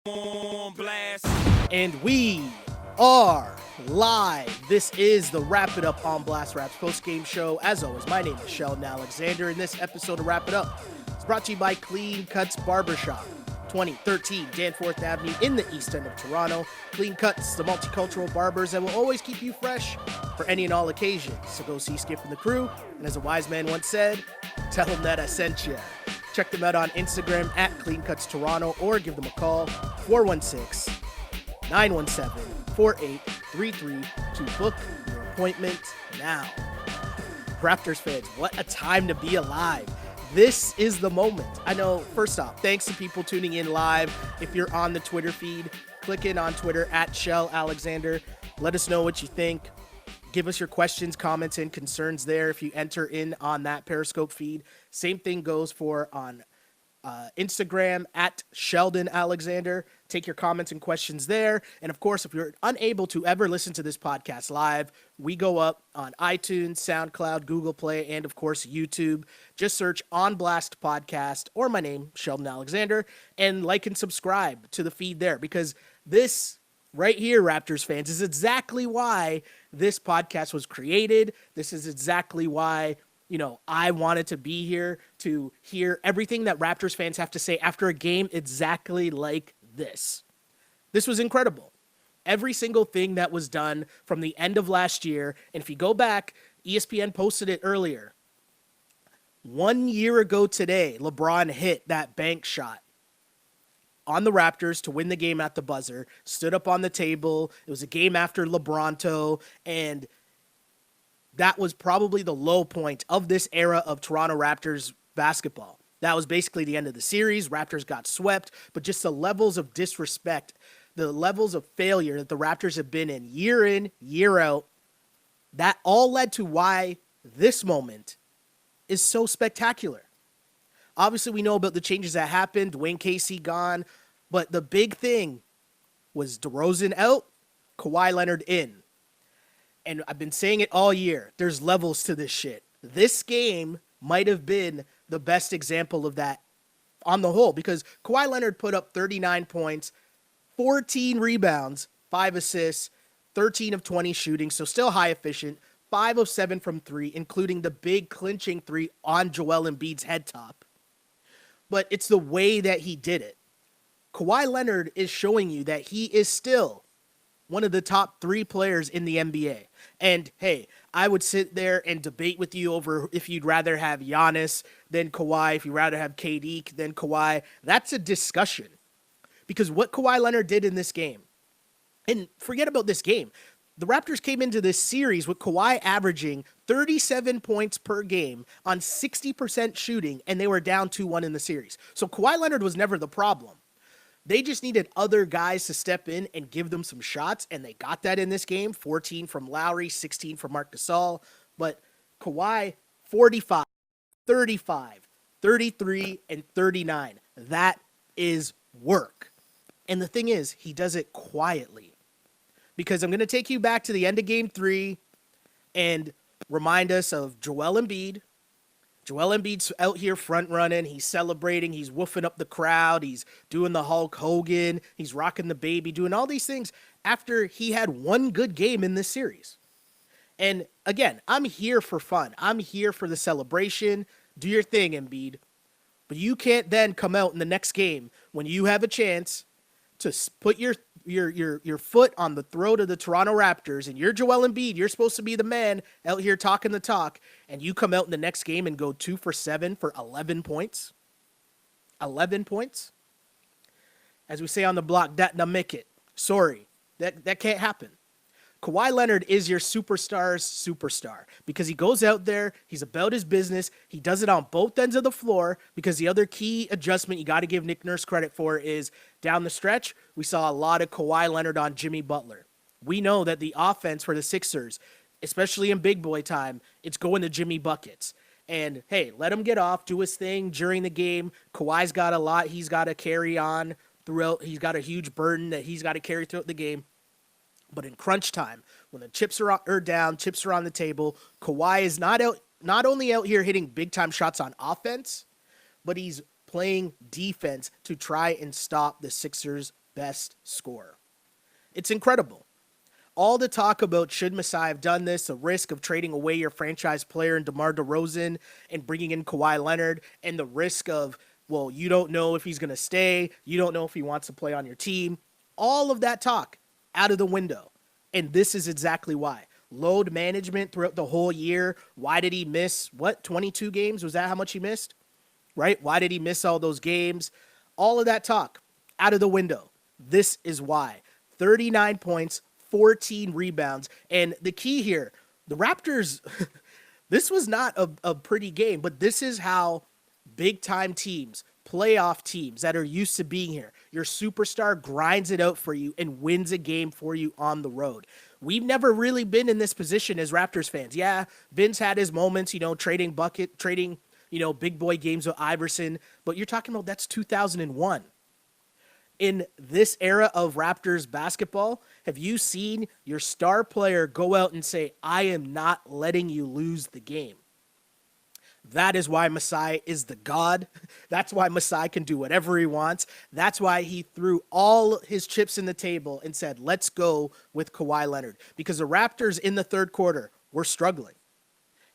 on blast. And we are live. This is the Wrap It Up on Blast Raps post-game show. As always, my name is Sheldon Alexander, and this episode of Wrap It Up is brought to you by Clean Cuts Barbershop, 2013 Danforth Avenue in the east end of Toronto. Clean Cuts, the multicultural barbers that will always keep you fresh for any and all occasions. So go see Skip and the crew, and as a wise man once said, tell them that I sent you. Check them out on Instagram at Clean Cuts Toronto or give them a call, 416-917-4833 to book your appointment now. Raptors fans, what a time to be alive. This is the moment. I know, first off, thanks to people tuning in live. If you're on the Twitter feed, click in on Twitter at Shell Alexander. Let us know what you think. Give us your questions, comments, and concerns there if you enter in on that Periscope feed. Same thing goes for on Instagram at Sheldon Alexander. Take your comments and questions there. And of course, if you're unable to ever listen to this podcast live, we go up on iTunes, SoundCloud, Google Play, and of course, YouTube. Just search On Blast Podcast or my name, Sheldon Alexander, and like and subscribe to the feed there, because this right here, Raptors fans, is exactly why this podcast was created. This is exactly why, I wanted to be here to hear everything that Raptors fans have to say after a game exactly like this. This was incredible. Every single thing that was done from the end of last year, and if you go back, ESPN posted it earlier. 1 year ago today, LeBron hit that bank shot on the Raptors to win the game at the buzzer, stood up on the table. It was a game after LeBronto, and that was probably the low point of this era of Toronto Raptors basketball. That was basically the end of the series. Raptors got swept, but just the levels of disrespect, the levels of failure that the Raptors have been in, year out, that all led to why this moment is so spectacular. Obviously, we know about the changes that happened. Dwayne Casey gone. But the big thing was DeRozan out, Kawhi Leonard in. And I've been saying it all year. There's levels to this shit. This game might have been the best example of that on the whole, because Kawhi Leonard put up 39 points, 14 rebounds, 5 assists, 13 of 20 shooting, so still high efficient, 5 of 7 from 3, including the big clinching 3 on Joel Embiid's head top. But it's the way that he did it. Kawhi Leonard is showing you that he is still one of the top 3 players in the NBA. And hey, I would sit there and debate with you over if you'd rather have Giannis than Kawhi, if you'd rather have KD than Kawhi. That's a discussion. Because what Kawhi Leonard did in this game, and forget about this game, the Raptors came into this series with Kawhi averaging 37 points per game on 60% shooting, and they were down 2-1 in the series. So Kawhi Leonard was never the problem. They just needed other guys to step in and give them some shots, and they got that in this game. 14 from Lowry, 16 from Marc Gasol. But Kawhi, 45, 35, 33, and 39. That is work. And the thing is, he does it quietly. Because I'm going to take you back to the end of Game 3 and remind us of Joel Embiid. Joel Embiid's out here front running. He's celebrating. He's woofing up the crowd. He's doing the Hulk Hogan. He's rocking the baby, doing all these things after he had one good game in this series. And again, I'm here for fun. I'm here for the celebration. Do your thing, Embiid. But you can't then come out in the next game when you have a chance to put your foot on the throat of the Toronto Raptors, and you're Joel Embiid, you're supposed to be the man out here talking the talk, and you come out in the next game and go 2 for 7 for 11 points. 11 points? As we say on the block, that na make it. Sorry, that can't happen. Kawhi Leonard is your superstar's superstar because he goes out there, he's about his business, he does it on both ends of the floor, because the other key adjustment you got to give Nick Nurse credit for is down the stretch, we saw a lot of Kawhi Leonard on Jimmy Butler. We know that the offense for the Sixers, especially in big boy time, it's going to Jimmy buckets. And hey, let him get off, do his thing during the game. Kawhi's got a lot he's got to carry on throughout. He's got a huge burden that he's got to carry throughout the game. But in crunch time, when the chips are down, chips are on the table, Kawhi is not only out here hitting big-time shots on offense, but he's playing defense to try and stop the Sixers' best scorer. It's incredible. All the talk about should Masai have done this, the risk of trading away your franchise player in DeMar DeRozan and bringing in Kawhi Leonard, and the risk of, well, you don't know if he's going to stay, you don't know if he wants to play on your team. All of that talk out of the window. And this is exactly why. Load management throughout the whole year. Why did he miss, 22 games? Was that how much he missed? Right? Why did he miss all those games? All of that talk out of the window. This is why. 39 points, 14 rebounds. And the key here, the Raptors, this was not a pretty game, but this is how big-time teams, playoff teams that are used to being here, your superstar grinds it out for you and wins a game for you on the road. We've never really been in this position as Raptors fans. Yeah, Vince had his moments, trading, big boy games with Iverson, but you're talking about that's 2001. In this era of Raptors basketball, have you seen your star player go out and say, I am not letting you lose the game? That is why Masai is the god. That's why Masai can do whatever he wants. That's why he threw all his chips in the table and said, let's go with Kawhi Leonard. Because the Raptors in the third quarter were struggling.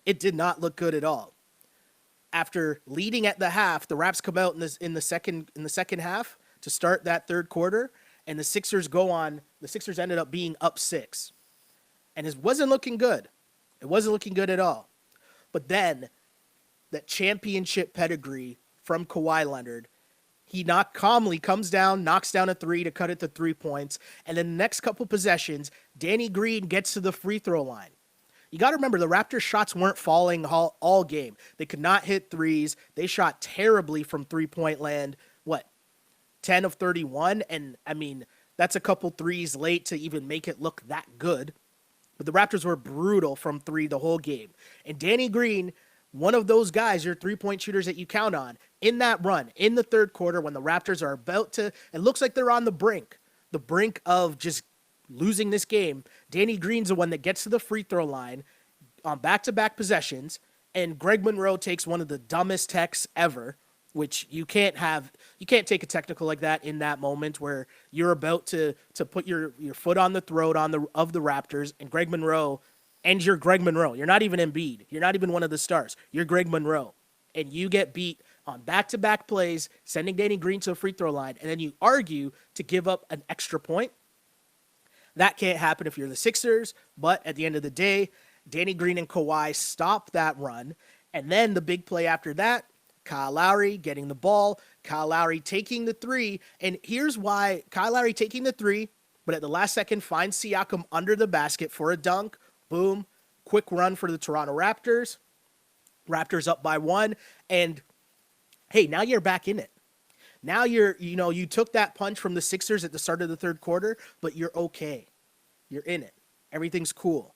It did not look good at all. After leading at the half, the Raps come out in the second half to start that third quarter, and the Sixers ended up being up 6. And it wasn't looking good. It wasn't looking good at all. But then that championship pedigree from Kawhi Leonard, he calmly comes down, knocks down a 3 to cut it to 3 points, and then the next couple possessions, Danny Green gets to the free throw line. You got to remember, the Raptors' shots weren't falling all game. They could not hit threes. They shot terribly from three-point land. 10 of 31? And, that's a couple threes late to even make it look that good. But the Raptors were brutal from 3 the whole game. And Danny Green, one of those guys, your three-point shooters that you count on, in that run, in the third quarter, when the Raptors are about to, it looks like they're on the brink of just losing this game. Danny Green's the one that gets to the free throw line on back-to-back possessions, and Greg Monroe takes one of the dumbest techs ever, which you can't take a technical like that in that moment where you're about to put your foot on the throat of the Raptors, and Greg Monroe, and you're Greg Monroe. You're not even Embiid. You're not even one of the stars. You're Greg Monroe, and you get beat on back-to-back plays, sending Danny Green to a free throw line, and then you argue to give up an extra point. That can't happen if you're the Sixers, but at the end of the day, Danny Green and Kawhi stop that run, and then the big play after that, Kyle Lowry getting the ball, Kyle Lowry taking the 3, and here's why Kyle Lowry taking the 3, but at the last second finds Siakam under the basket for a dunk, boom, quick run for the Toronto Raptors, Raptors up by 1, and hey, now you're back in it. Now you took that punch from the Sixers at the start of the third quarter, but you're okay. You're in it. Everything's cool.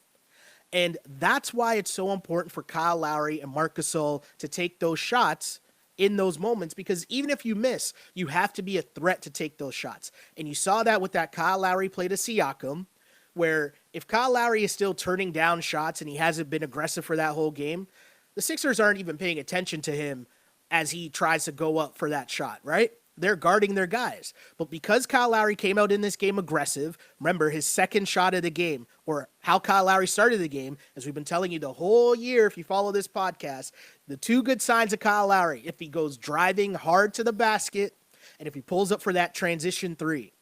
And that's why it's so important for Kyle Lowry and Marc Gasol to take those shots in those moments, because even if you miss, you have to be a threat to take those shots. And you saw that with that Kyle Lowry play to Siakam, where if Kyle Lowry is still turning down shots and he hasn't been aggressive for that whole game, the Sixers aren't even paying attention to him as he tries to go up for that shot, right? They're guarding their guys. But because Kyle Lowry came out in this game aggressive, remember his second shot of the game, or how Kyle Lowry started the game, as we've been telling you the whole year if you follow this podcast, the two good signs of Kyle Lowry, if he goes driving hard to the basket and if he pulls up for that transition 3.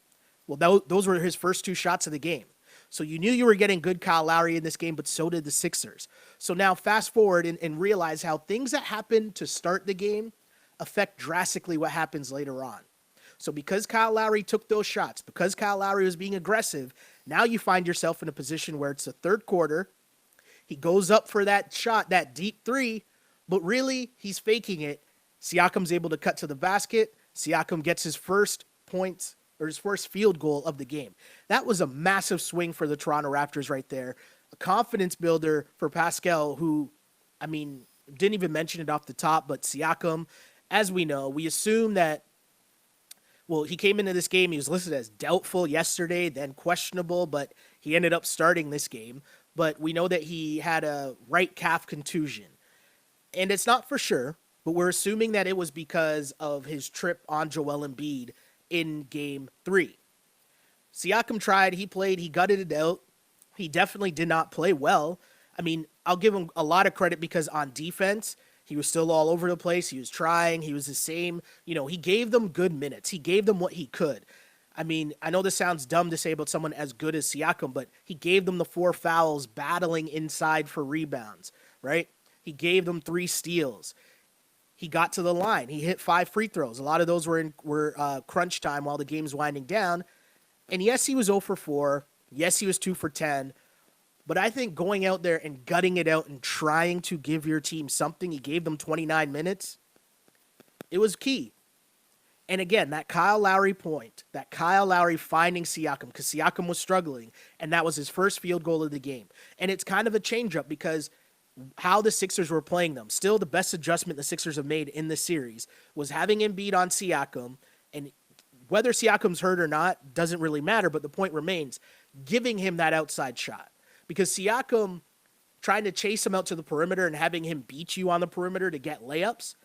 Well, those were his first 2 shots of the game. So you knew you were getting good Kyle Lowry in this game, but so did the Sixers. So now fast forward and realize how things that happen to start the game affect drastically what happens later on. So because Kyle Lowry took those shots, because Kyle Lowry was being aggressive, now you find yourself in a position where it's the third quarter. He goes up for that shot, that deep 3, but really he's faking it. Siakam's able to cut to the basket. Siakam gets his first points or his first field goal of the game. That was a massive swing for the Toronto Raptors right there. A confidence builder for Pascal, who, didn't even mention it off the top, but Siakam, as we know, we assume that, he came into this game, he was listed as doubtful yesterday, then questionable, but he ended up starting this game. But we know that he had a right calf contusion. And it's not for sure, but we're assuming that it was because of his trip on Joel Embiid in game 3. Siakam tried, he played, he gutted it out. He definitely did not play well. I mean, I'll give him a lot of credit because on defense, he was still all over the place. He was trying. He was the same. He gave them good minutes. He gave them what he could. I mean, I know this sounds dumb to say about someone as good as Siakam, but he gave them the 4 fouls battling inside for rebounds, right? He gave them 3 steals. He got to the line. He hit 5 free throws. A lot of those were crunch time while the game's winding down. And yes, he was 0 for 4. Yes, he was 2 for 10. But I think going out there and gutting it out and trying to give your team something, he gave them 29 minutes, it was key. And again, that Kyle Lowry point, that Kyle Lowry finding Siakam, because Siakam was struggling, and that was his first field goal of the game. And it's kind of a change-up because how the Sixers were playing them, still the best adjustment the Sixers have made in this series was having Embiid on Siakam, and whether Siakam's hurt or not doesn't really matter, but the point remains, giving him that outside shot. Because Siakam trying to chase him out to the perimeter and having him beat you on the perimeter to get layups,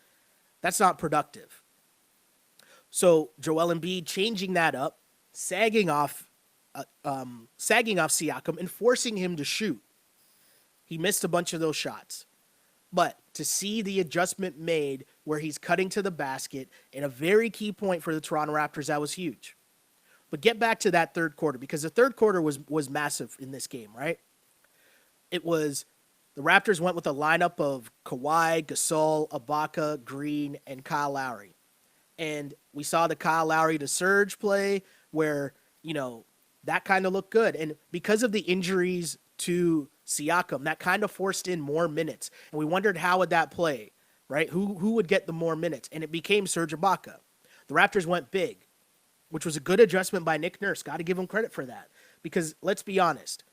that's not productive. So Joel Embiid changing that up, sagging off Siakam and forcing him to shoot. He missed a bunch of those shots. But to see the adjustment made where he's cutting to the basket in a very key point for the Toronto Raptors, that was huge. But get back to that third quarter, because the third quarter was massive in this game, right? It was the Raptors went with a lineup of Kawhi, Gasol, Ibaka, Green, and Kyle Lowry. And we saw the Kyle Lowry to Serge play where, that kind of looked good. And because of the injuries to Siakam, that kind of forced in more minutes. And we wondered how would that play, right? Who would get the more minutes? And it became Serge Ibaka. The Raptors went big, which was a good adjustment by Nick Nurse. Got to give him credit for that. Because let's be honest,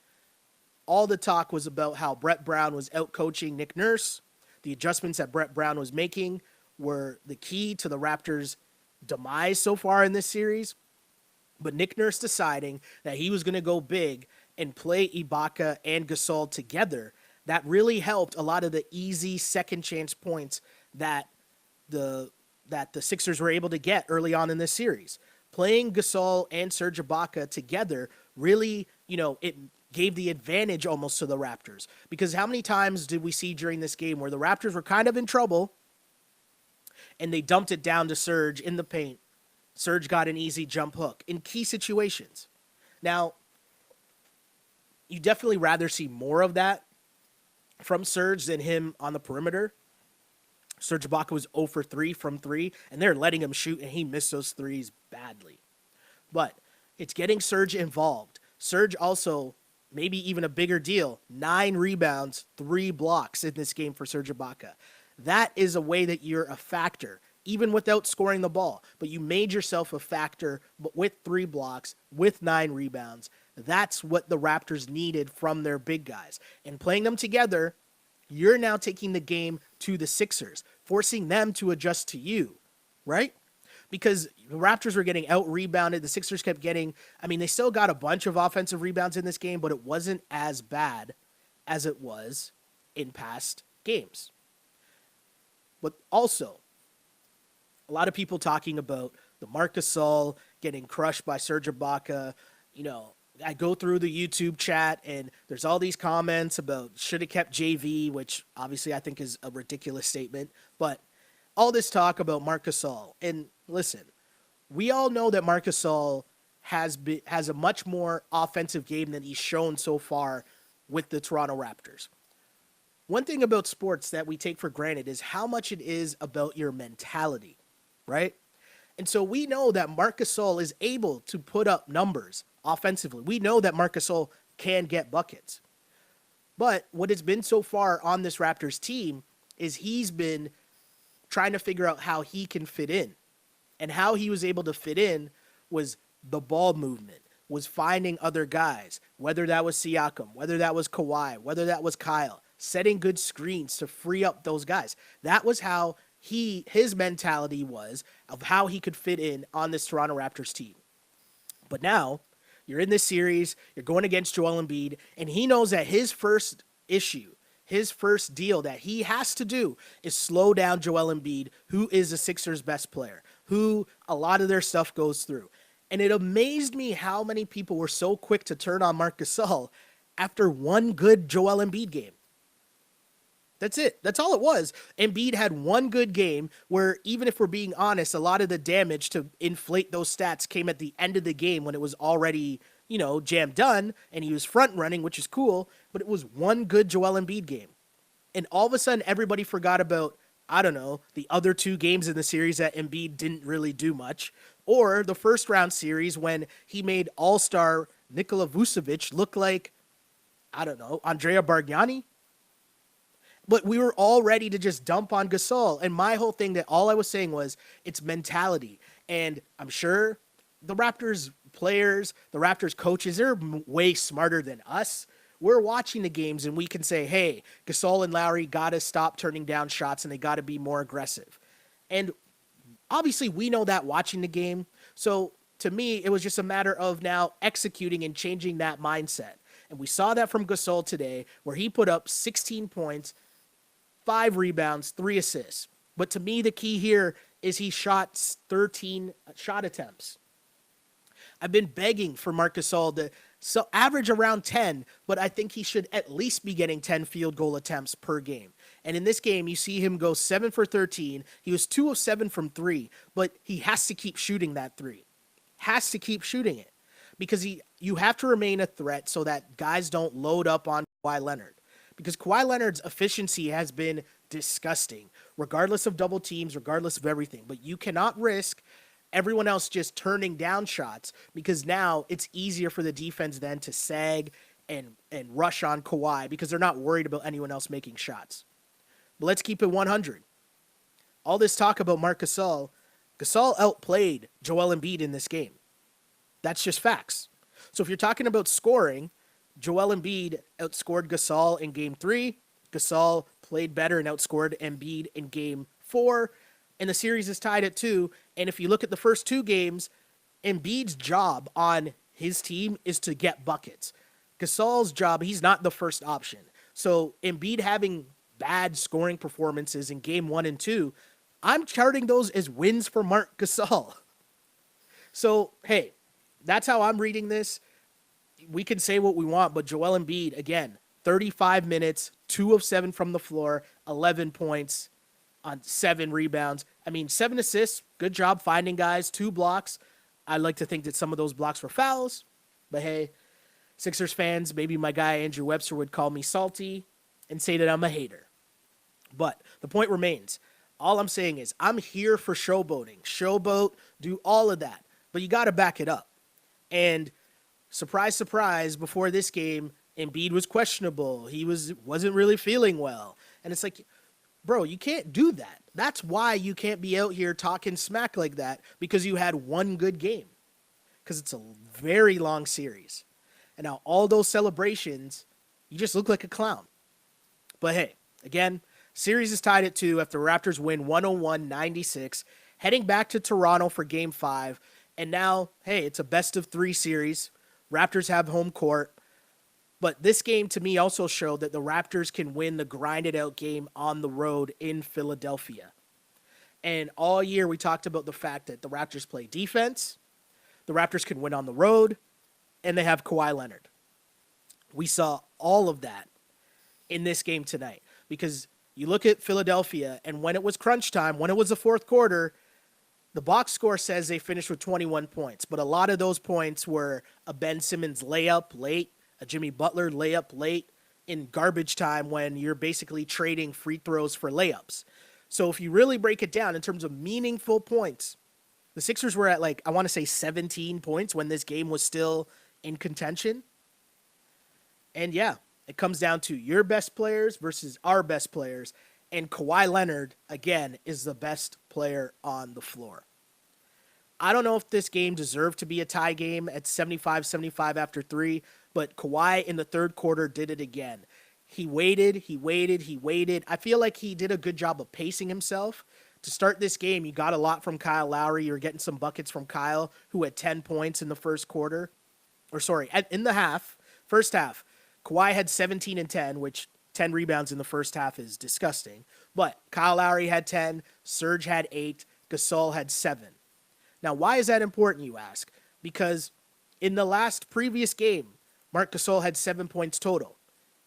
all the talk was about how Brett Brown was out-coaching Nick Nurse. The adjustments that Brett Brown was making were the key to the Raptors' demise so far in this series. But Nick Nurse deciding that he was going to go big and play Ibaka and Gasol together, that really helped a lot of the easy second chance points that the Sixers were able to get early on in this series. Playing Gasol and Serge Ibaka together really, it gave the advantage almost to the Raptors. Because how many times did we see during this game where the Raptors were kind of in trouble and they dumped it down to Serge in the paint? Serge got an easy jump hook in key situations. Now, you definitely rather see more of that from Serge than him on the perimeter. Serge Ibaka was 0 for 3 from 3, and they're letting him shoot, and he missed those threes badly. But it's getting Serge involved. Serge also, maybe even a bigger deal, 9 rebounds, 3 blocks in this game for Serge Ibaka. That is a way that you're a factor, even without scoring the ball. But you made yourself a factor with 3 blocks, with 9 rebounds. That's what the Raptors needed from their big guys. And playing them together, you're now taking the game to the Sixers, forcing them to adjust to you, right? Because the Raptors were getting out-rebounded. The Sixers kept getting, they still got a bunch of offensive rebounds in this game, but it wasn't as bad as it was in past games. But also, a lot of people talking about the Marc Gasol getting crushed by Serge Ibaka. I go through the YouTube chat and there's all these comments about should have kept JV, which obviously I think is a ridiculous statement. But all this talk about Marc Gasol. And listen, we all know that Marc Gasol has a much more offensive game than he's shown so far with the Toronto Raptors. One thing about sports that we take for granted is how much it is about your mentality, right? And so we know that Marc Gasol is able to put up numbers offensively. We know that Marc Gasol can get buckets. But what has been so far on this Raptors team is he's been trying to figure out how he can fit in. And how he was able to fit in was the ball movement, was finding other guys, whether that was Siakam, whether that was Kawhi, whether that was Kyle, setting good screens to free up those guys. That was how his mentality was of how he could fit in on this Toronto Raptors team. But now you're in this series, you're going against Joel Embiid, and he knows that his first issue, his first deal that he has to do is slow down Joel Embiid, who is the Sixers' best player, who a lot of their stuff goes through. And it amazed me how many people were so quick to turn on Marc Gasol after one good Joel Embiid game. That's it. That's all it was. Embiid had one good game where, even if we're being honest, a lot of the damage to inflate those stats came at the end of the game when it was already, jam done, and he was front running, which is cool, but it was one good Joel Embiid game. And all of a sudden, everybody forgot about, I don't know, the other two games in the series that Embiid didn't really do much, or the first round series when he made all-star Nikola Vucevic look like, I don't know, Andrea Bargnani. But we were all ready to just dump on Gasol. And my whole thing, that all I was saying was, it's mentality. And I'm sure the Raptors players, the Raptors coaches, they're way smarter than us. We're watching the games and we can say, hey, Gasol and Lowry got to stop turning down shots and they got to be more aggressive. And obviously we know that watching the game. So to me, it was just a matter of now executing and changing that mindset. And we saw that from Gasol today, where he put up 16 points, 5 rebounds, 3 assists. But to me, the key here is he shot 13 shot attempts. I've been begging for Marc Gasol to average around 10, but I think he should at least be getting 10 field goal attempts per game. And in this game, you see him go 7 for 13. He was 2 of 7 from 3, but he has to keep shooting that 3. Has to keep shooting it. Because you have to remain a threat so that guys don't load up on Kawhi Leonard. Because Kawhi Leonard's efficiency has been disgusting, regardless of double teams, regardless of everything. But you cannot risk everyone else just turning down shots, because now it's easier for the defense then to sag and rush on Kawhi because they're not worried about anyone else making shots. But let's keep it 100. All this talk about Marc Gasol outplayed Joel Embiid in this game. That's just facts. So if you're talking about scoring, Joel Embiid outscored Gasol in Game 3. Gasol played better and outscored Embiid in Game 4. And the series is tied at 2. And if you look at the first 2 games, Embiid's job on his team is to get buckets. Gasol's job, he's not the first option. So Embiid having bad scoring performances in Game 1 and 2, I'm charting those as wins for Marc Gasol. So, hey, that's how I'm reading this. We can say what we want, but Joel Embiid, again, 35 minutes, 2 of 7 from the floor, 11 points on 7 rebounds. 7 assists, good job finding guys, 2 blocks. I'd like to think that some of those blocks were fouls, but hey, Sixers fans, maybe my guy Andrew Webster would call me salty and say that I'm a hater. But the point remains. All I'm saying is I'm here for showboating. Showboat, do all of that, but you got to back it up. And surprise, surprise, before this game, Embiid was questionable. He wasn't really feeling well. And it's like, bro, you can't do that. That's why you can't be out here talking smack like that, because you had one good game. Because it's a very long series. And now all those celebrations, you just look like a clown. But hey, again, series is tied at 2 after Raptors win 101-96, heading back to Toronto for Game 5. And now, hey, it's a best-of-3 series. Raptors have home court. But this game, to me, also showed that the Raptors can win the grinded-out game on the road in Philadelphia. And all year, we talked about the fact that the Raptors play defense, the Raptors can win on the road, and they have Kawhi Leonard. We saw all of that in this game tonight. Because you look at Philadelphia, and when it was crunch time, when it was the fourth quarter, the box score says they finished with 21 points, but a lot of those points were a Ben Simmons layup late, a Jimmy Butler layup late, in garbage time when you're basically trading free throws for layups. So if you really break it down in terms of meaningful points, the Sixers were at 17 points when this game was still in contention. And yeah, it comes down to your best players versus our best players. And Kawhi Leonard, again, is the best player on the floor. I don't know if this game deserved to be a tie game at 75-75 after 3, but Kawhi in the third quarter did it again. He waited. I feel like he did a good job of pacing himself. To start this game, you got a lot from Kyle Lowry. You're getting some buckets from Kyle, who had 10 points in the first quarter. In the first half. Kawhi had 17 and 10, which 10 rebounds in the first half is disgusting. But Kyle Lowry had 10, Serge had 8, Gasol had 7. Now, why is that important, you ask? Because in the last previous game, Marc Gasol had 7 points total.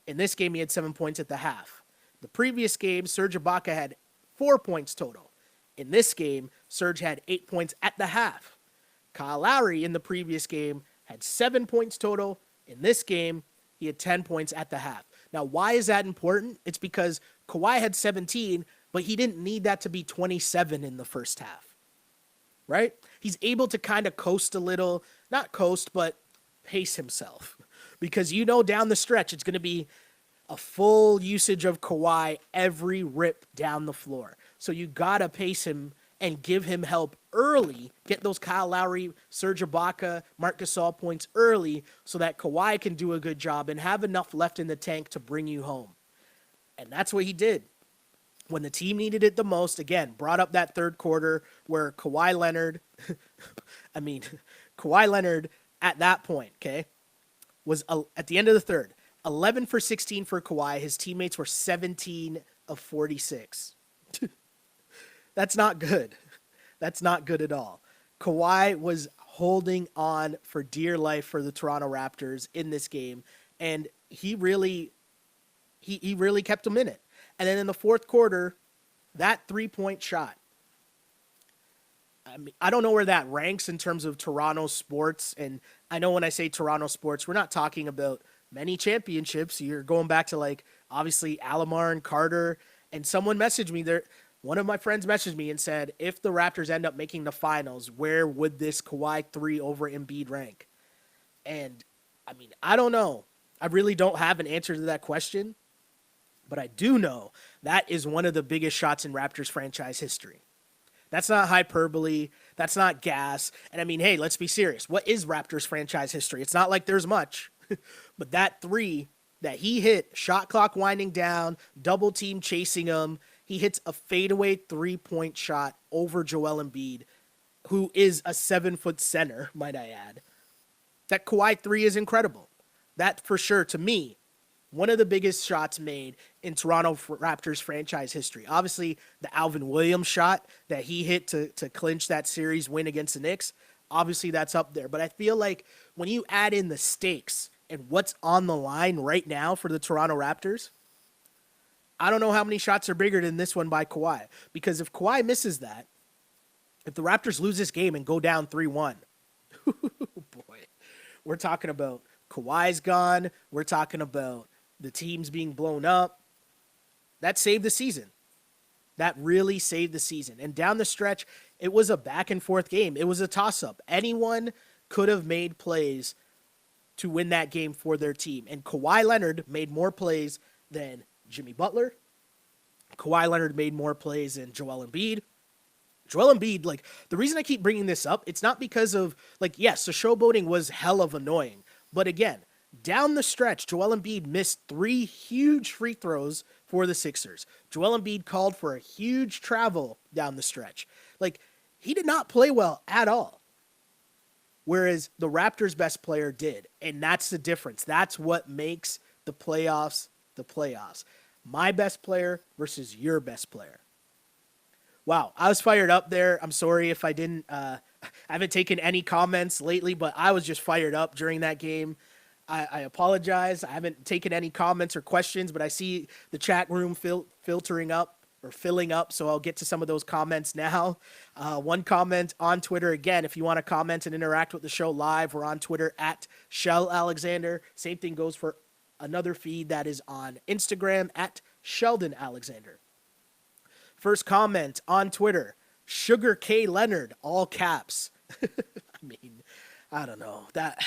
In this game, he had 7 points at the half. The previous game, Serge Ibaka had 4 points total. In this game, Serge had 8 points at the half. Kyle Lowry in the previous game had 7 points total. In this game, he had 10 points at the half. Now, why is that important? It's because Kawhi had 17, but he didn't need that to be 27 in the first half, right? He's able to kind of coast a little, not coast, but pace himself. Because down the stretch, it's going to be a full usage of Kawhi every rip down the floor. So you got to pace him and give him help early, get those Kyle Lowry, Serge Ibaka, Marc Gasol points early so that Kawhi can do a good job and have enough left in the tank to bring you home. And that's what he did. When the team needed it the most, again, brought up that third quarter where Kawhi Leonard, Kawhi Leonard at that point, okay, was at the end of the third, 11 for 16 for Kawhi. His teammates were 17 of 46. That's not good. That's not good at all. Kawhi was holding on for dear life for the Toronto Raptors in this game, and he really kept them in it. And then in the fourth quarter, that 3-point shot, I don't know where that ranks in terms of Toronto sports. And I know when I say Toronto sports, we're not talking about many championships. You're going back to obviously Alomar and Carter. And someone messaged me there. One of my friends messaged me and said, if the Raptors end up making the finals, where would this Kawhi 3 over Embiid rank? And I don't know. I really don't have an answer to that question. But I do know that is one of the biggest shots in Raptors franchise history. That's not hyperbole. That's not gas. And hey, let's be serious. What is Raptors franchise history? It's not like there's much. But that 3 that he hit, shot clock winding down, double team chasing him, he hits a fadeaway 3-point shot over Joel Embiid, who is a 7-foot center, might I add. That Kawhi 3 is incredible. That, for sure, to me, one of the biggest shots made in Toronto Raptors franchise history. Obviously, the Alvin Williams shot that he hit to clinch that series win against the Knicks, obviously that's up there. But I feel like when you add in the stakes and what's on the line right now for the Toronto Raptors, I don't know how many shots are bigger than this one by Kawhi. Because if Kawhi misses that, if the Raptors lose this game and go down 3-1, boy, we're talking about Kawhi's gone. We're talking about the team's being blown up. That saved the season. That really saved the season. And down the stretch, it was a back and forth game. It was a toss-up. Anyone could have made plays to win that game for their team. And Kawhi Leonard made more plays than Jimmy Butler. Kawhi Leonard made more plays than Joel Embiid. Joel Embiid, the reason I keep bringing this up, it's not because of, yes, the showboating was hell of annoying. But again, down the stretch, Joel Embiid missed 3 huge free throws for the Sixers. Joel Embiid called for a huge travel down the stretch. He did not play well at all. Whereas the Raptors' best player did. And that's the difference. That's what makes the playoffs the playoffs. My best player versus your best player. Wow, I was fired up there. I'm sorry if I didn't. I haven't taken any comments lately, but I was just fired up during that game. I apologize. I haven't taken any comments or questions, but I see the chat room filtering up or filling up, so I'll get to some of those comments now. One comment on Twitter. Again, if you want to comment and interact with the show live, we're on Twitter at Shell Alexander. Same thing goes for another feed that is on Instagram at Sheldon Alexander. First comment on Twitter, Sugar K Leonard, all caps. I don't know. That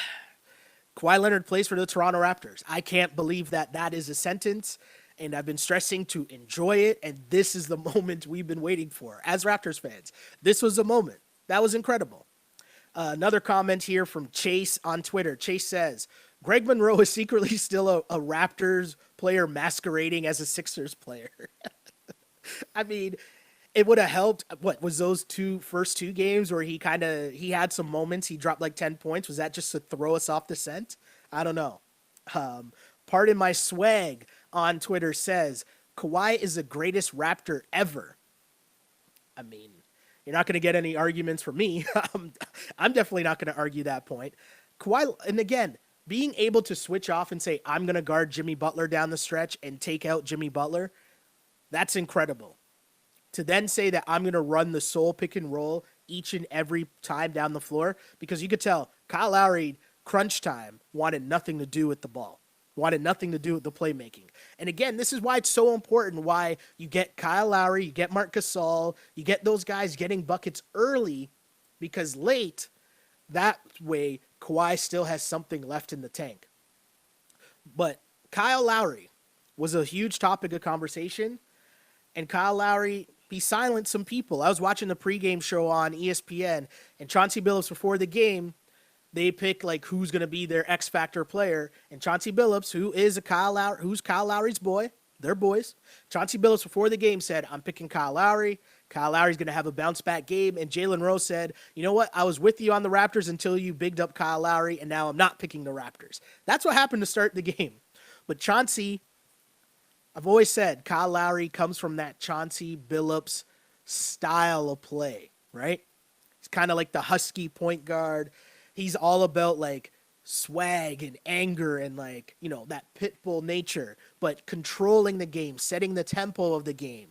Kawhi Leonard plays for the Toronto Raptors. I can't believe that is a sentence, and I've been stressing to enjoy it, and this is the moment we've been waiting for. As Raptors fans, this was the moment. That was incredible. Another comment here from Chase on Twitter. Chase says, Greg Monroe is secretly still a Raptors player masquerading as a Sixers player. It would have helped. What was those first two games where he had some moments? He dropped 10 points. Was that just to throw us off the scent? I don't know. Pardon my swag on Twitter says, Kawhi is the greatest Raptor ever. I mean, you're not going to get any arguments from me. I'm definitely not going to argue that point. Kawhi, and again, being able to switch off and say, I'm going to guard Jimmy Butler down the stretch and take out Jimmy Butler, that's incredible. To then say that I'm going to run the sole pick and roll each and every time down the floor, because you could tell Kyle Lowry, crunch time, wanted nothing to do with the ball, wanted nothing to do with the playmaking. And again, this is why it's so important, why you get Kyle Lowry, you get Marc Gasol, you get those guys getting buckets early, because late, that way Kawhi still has something left in the tank. But Kyle Lowry was a huge topic of conversation, and Kyle Lowry, he silenced some people. I was watching the pregame show on ESPN, and Chauncey Billups, before the game, they pick like who's going to be their X Factor player, and Chauncey Billups, who's Kyle Lowry's boy, they're boys. Chauncey Billups before the game said, I'm picking Kyle Lowry. Kyle Lowry's going to have a bounce back game. And Jalen Rose said, you know what? I was with you on the Raptors until you bigged up Kyle Lowry, and now I'm not picking the Raptors. That's what happened to start the game. But Chauncey, I've always said Kyle Lowry comes from that Chauncey Billups style of play, right? He's kind of like the husky point guard. He's all about like swag and anger and like, you know, that pit bull nature, but controlling the game, setting the tempo of the game.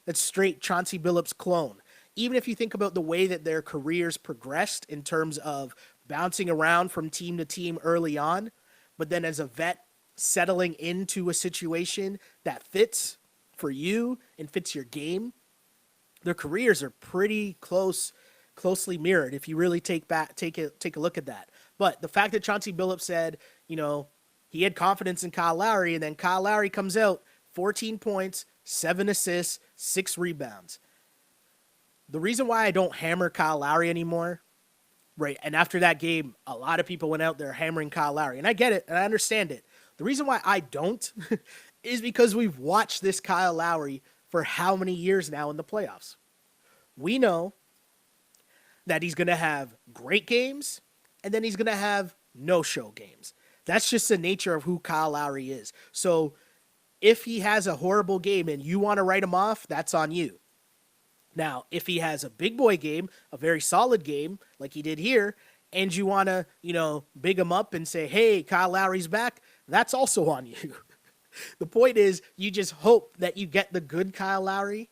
That's straight Chauncey Billups clone. Even if you think about the way that their careers progressed in terms of bouncing around from team to team early on, but then as a vet, settling into a situation that fits for you and fits your game, their careers are pretty closely mirrored if you really take a look at that. But the fact that Chauncey Billups said, you know, he had confidence in Kyle Lowry, and then Kyle Lowry comes out 14 points, 7 assists, 6 rebounds. The reason why I don't hammer Kyle Lowry anymore, right, and after that game, a lot of people went out there hammering Kyle Lowry, and I get it, and I understand it. The reason why I don't is because we've watched this Kyle Lowry for how many years now in the playoffs. We know that he's going to have great games, and then he's going to have no-show games. That's just the nature of who Kyle Lowry is. So if he has a horrible game and you want to write him off, that's on you. Now, if he has a big boy game, a very solid game, like he did here, and you want to, you know, big him up and say, hey, Kyle Lowry's back, that's also on you. The point is, you just hope that you get the good Kyle Lowry,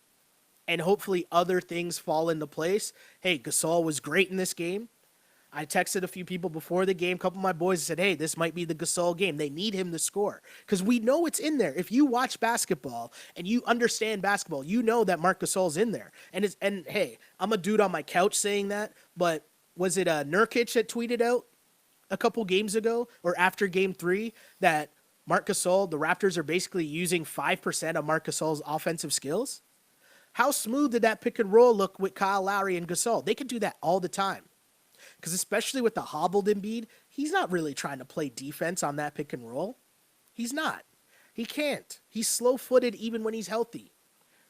and hopefully other things fall into place. Hey, Gasol was great in this game. I texted a few people before the game, a couple of my boys said, hey, this might be the Gasol game. They need him to score. Because we know it's in there. If you watch basketball and you understand basketball, you know that Marc Gasol's in there. And hey, I'm a dude on my couch saying that, but was it Nurkic that tweeted out a couple games ago or after game 3 that Marc Gasol, the Raptors are basically using 5% of Marc Gasol's offensive skills? How smooth did that pick and roll look with Kyle Lowry and Gasol? They could do that all the time. Because especially with the hobbled Embiid, he's not really trying to play defense on that pick and roll. He's not. He can't. He's slow-footed even when he's healthy.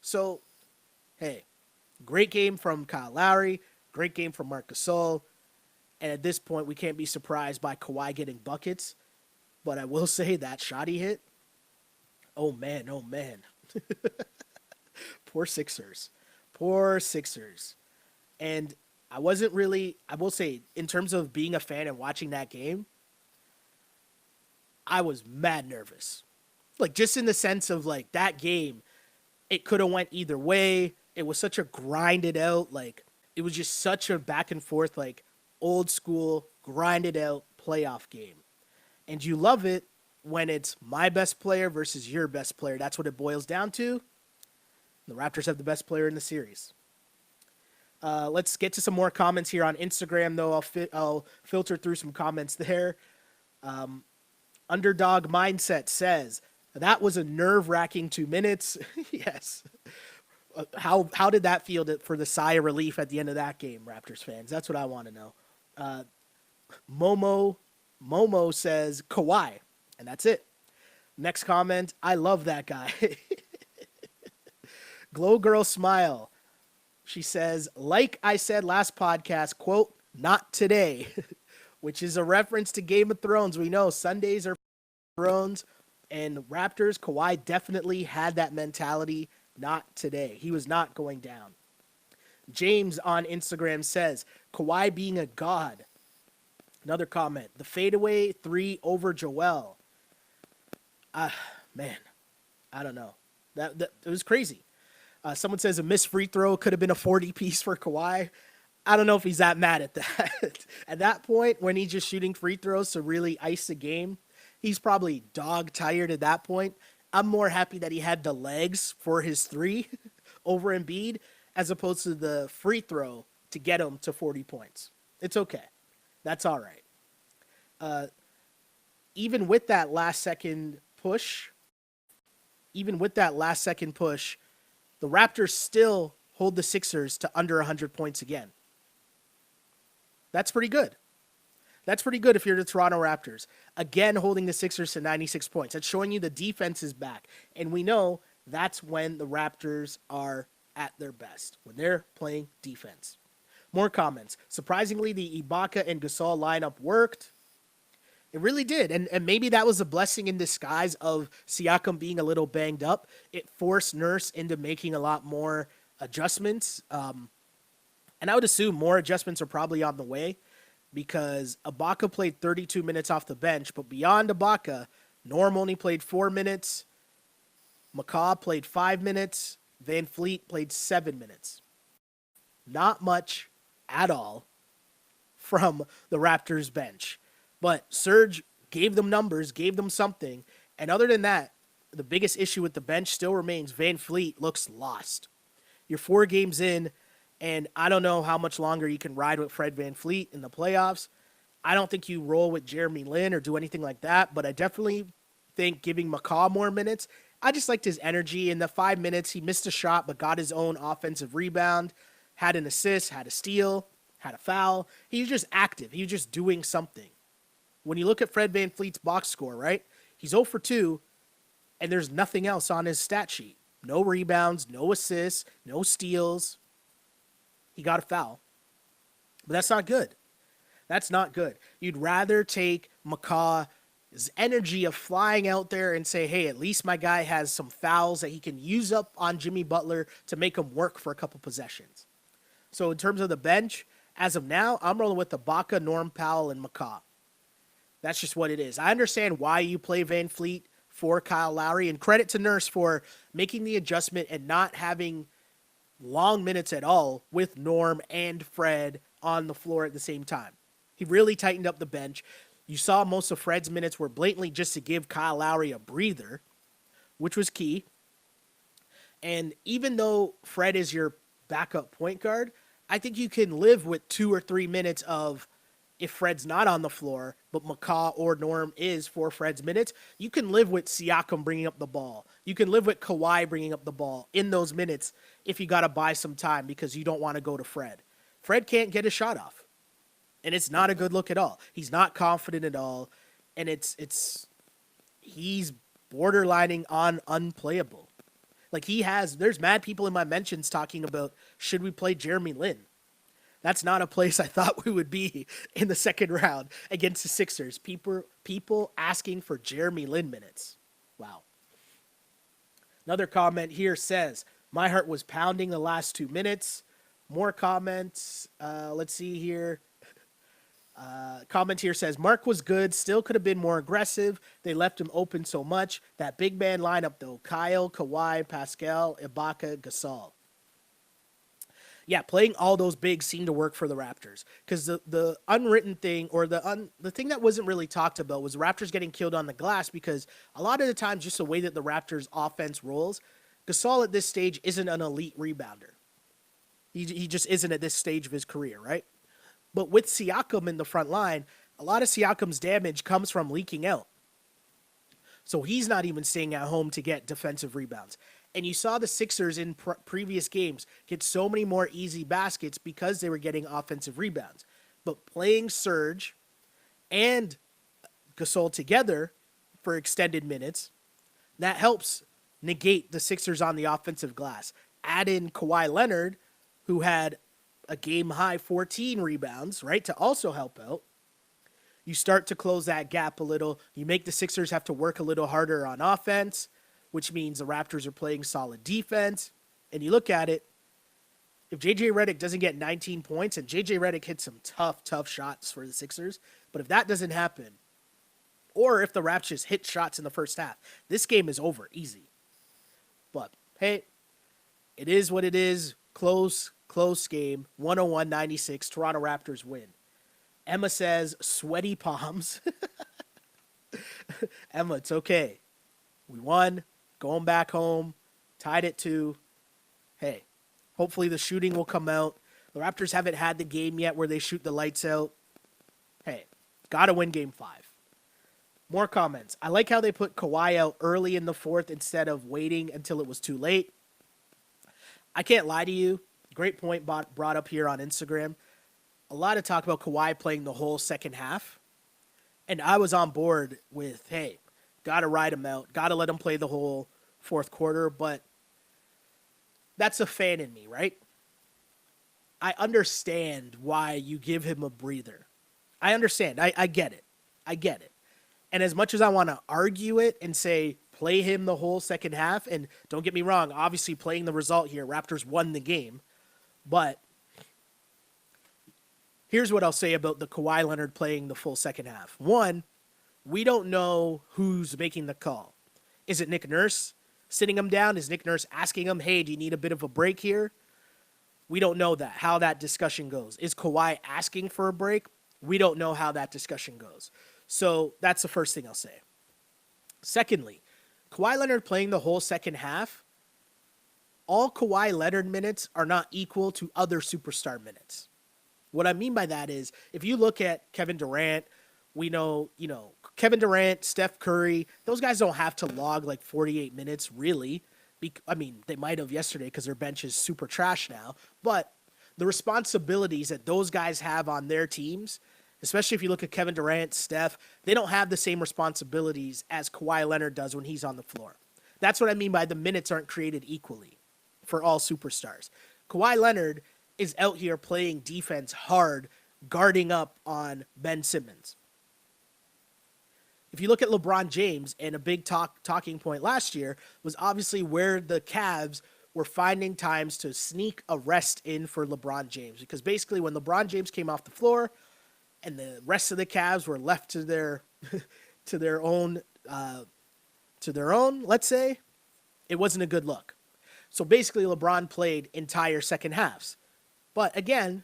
So, hey, great game from Kyle Lowry, great game from Marc Gasol, and at this point, we can't be surprised by Kawhi getting buckets. But I will say that shot he hit, oh man. Poor Sixers. And I will say, in terms of being a fan and watching that game, I was mad nervous. Like, just in the sense of, like, that game, it could have went either way. It was such a grinded out, like, it was just such a back and forth, like, old school, grinded out playoff game. And you love it when it's my best player versus your best player. That's what it boils down to. The Raptors have the best player in the series. Let's get to some more comments here on Instagram, though. I'll filter through some comments there. Underdog Mindset says, that was a nerve-wracking 2 minutes. Yes. How did that feel for the sigh of relief at the end of that game, Raptors fans? That's what I want to know. Momo says, Kawhi. And that's it. Next comment, I love that guy. Glow Girl Smile. She says, like I said last podcast, quote, not today, which is a reference to Game of Thrones. We know Sundays are Thrones. And the Raptors, Kawhi definitely had that mentality. Not today. He was not going down. James on Instagram says, Kawhi being a god. Another comment. The fadeaway 3 over Joel. Man, I don't know. That it was crazy. Someone says a missed free throw could have been a 40 piece for Kawhi. I don't know if he's that mad at that. At that point, when he's just shooting free throws to really ice the game, he's probably dog tired at that point. I'm more happy that he had the legs for his 3 over Embiid as opposed to the free throw to get him to 40 points. It's okay. That's all right. Even with that last second push, the Raptors still hold the Sixers to under 100 points again. That's pretty good. That's pretty good if you're the Toronto Raptors. Again, holding the Sixers to 96 points. That's showing you the defense is back. And we know that's when the Raptors are at their best, when they're playing defense. More comments. Surprisingly, the Ibaka and Gasol lineup worked. It really did. And maybe that was a blessing in disguise of Siakam being a little banged up. It forced Nurse into making a lot more adjustments. And I would assume more adjustments are probably on the way because Ibaka played 32 minutes off the bench. But beyond Ibaka, Norm only played 4 minutes. McCaw played 5 minutes. Van Fleet played 7 minutes. Not much at all from the Raptors bench. But Serge gave them numbers, gave them something. And other than that, the biggest issue with the bench still remains Van Fleet looks lost. You're 4 games in, and I don't know how much longer you can ride with Fred Van Fleet in the playoffs. I don't think you roll with Jeremy Lin or do anything like that, but I definitely think giving McCaw more minutes. I just liked his energy. In the 5 minutes, he missed a shot but got his own offensive rebound, had an assist, had a steal, had a foul. He was just active. He was just doing something. When you look at Fred Van Fleet's box score, right? He's 0 for 2, and there's nothing else on his stat sheet. No rebounds, no assists, no steals. He got a foul. But that's not good. That's not good. You'd rather take McCaw's energy of flying out there and say, hey, at least my guy has some fouls that he can use up on Jimmy Butler to make him work for a couple possessions. So in terms of the bench, as of now, I'm rolling with Ibaka, Norm Powell, and McCaw. That's just what it is. I understand why you play Van Fleet for Kyle Lowry, and credit to Nurse for making the adjustment and not having long minutes at all with Norm and Fred on the floor at the same time. He really tightened up the bench. You saw most of Fred's minutes were blatantly just to give Kyle Lowry a breather, which was key. And even though Fred is your backup point guard, I think you can live with 2 or 3 minutes of, if Fred's not on the floor, but McCaw or Norm is for Fred's minutes, you can live with Siakam bringing up the ball. You can live with Kawhi bringing up the ball in those minutes if you got to buy some time because you don't want to go to Fred. Fred can't get a shot off, and it's not a good look at all. He's not confident at all, and he's borderlining on unplayable. Like there's mad people in my mentions talking about, should we play Jeremy Lin? That's not a place I thought we would be in the second round against the Sixers. People asking for Jeremy Lin minutes. Wow. Another comment here says, my heart was pounding the last 2 minutes. More comments. Let's see here. Comment here says, Mark was good. Still could have been more aggressive. They left him open so much. That big man lineup, though. Kyle, Kawhi, Pascal, Ibaka, Gasol. Yeah, playing all those bigs seemed to work for the Raptors because the unwritten thing or the thing that wasn't really talked about was the Raptors getting killed on the glass because a lot of the times just the way that the Raptors offense rolls, Gasol at this stage isn't an elite rebounder. He just isn't at this stage of his career, right? But with Siakam in the front line, a lot of Siakam's damage comes from leaking out. So he's not even staying at home to get defensive rebounds. And you saw the Sixers in previous games get so many more easy baskets because they were getting offensive rebounds. But playing Serge and Gasol together for extended minutes, that helps negate the Sixers on the offensive glass. Add in Kawhi Leonard, who had a game-high 14 rebounds, right, to also help out. you start to close that gap a little. You make the Sixers have to work a little harder on offense, which means the Raptors are playing solid defense. And you look at it, if JJ Redick doesn't get 19 points, and JJ Redick hits some tough shots for the Sixers, but if that doesn't happen, or if the Raptors hit shots in the first half, this game is over easy. But hey, it is what it is. Close game. 101-96. Toronto Raptors win. Emma says, sweaty palms. Emma, it's okay. We won. Going back home. Tied it 2. Hey, hopefully the shooting will come out. The Raptors haven't had the game yet where they shoot the lights out. Hey, gotta win game 5. More comments. I like how they put Kawhi out early in the 4th instead of waiting until it was too late. I can't lie to you. Great point brought up here on Instagram. A lot of talk about Kawhi playing the whole second half. And I was on board with, hey, got to ride him out. Got to let him play the whole 4th quarter. But that's a fan in me, right? I understand why you give him a breather. I understand. I get it. I get it. And as much as I want to argue it and say, play him the whole second half, and don't get me wrong, obviously playing the result here, Raptors won the game. But here's what I'll say about the Kawhi Leonard playing the full second half. 1, we don't know who's making the call. Is it Nick Nurse sitting him down? Is Nick Nurse asking him, hey, do you need a bit of a break here? We don't know that, how that discussion goes. Is Kawhi asking for a break? We don't know how that discussion goes. So that's the first thing I'll say. Secondly, Kawhi Leonard playing the whole second half, all Kawhi Leonard minutes are not equal to other superstar minutes. What I mean by that is, if you look at Kevin Durant, we know, Kevin Durant, Steph Curry, those guys don't have to log like 48 minutes, really. I mean, they might have yesterday because their bench is super trash now. But the responsibilities that those guys have on their teams, especially if you look at Kevin Durant, Steph, they don't have the same responsibilities as Kawhi Leonard does when he's on the floor. That's what I mean by the minutes aren't created equally for all superstars. Kawhi Leonard is out here playing defense hard, guarding up on Ben Simmons. If you look at LeBron James, and a big talking point last year was obviously where the Cavs were finding times to sneak a rest in for LeBron James. Because basically when LeBron James came off the floor and the rest of the Cavs were left to their own, let's say, it wasn't a good look. So basically LeBron played entire second halves. But again,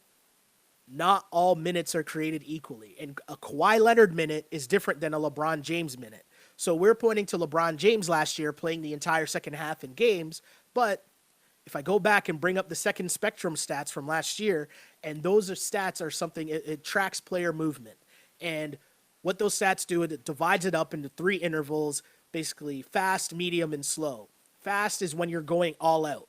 not all minutes are created equally. And a Kawhi Leonard minute is different than a LeBron James minute. So we're pointing to LeBron James last year playing the entire second half in games. But if I go back and bring up the second spectrum stats from last year, and those stats are something, it tracks player movement. And what those stats do, it divides it up into 3 intervals, basically fast, medium, and slow. Fast is when you're going all out.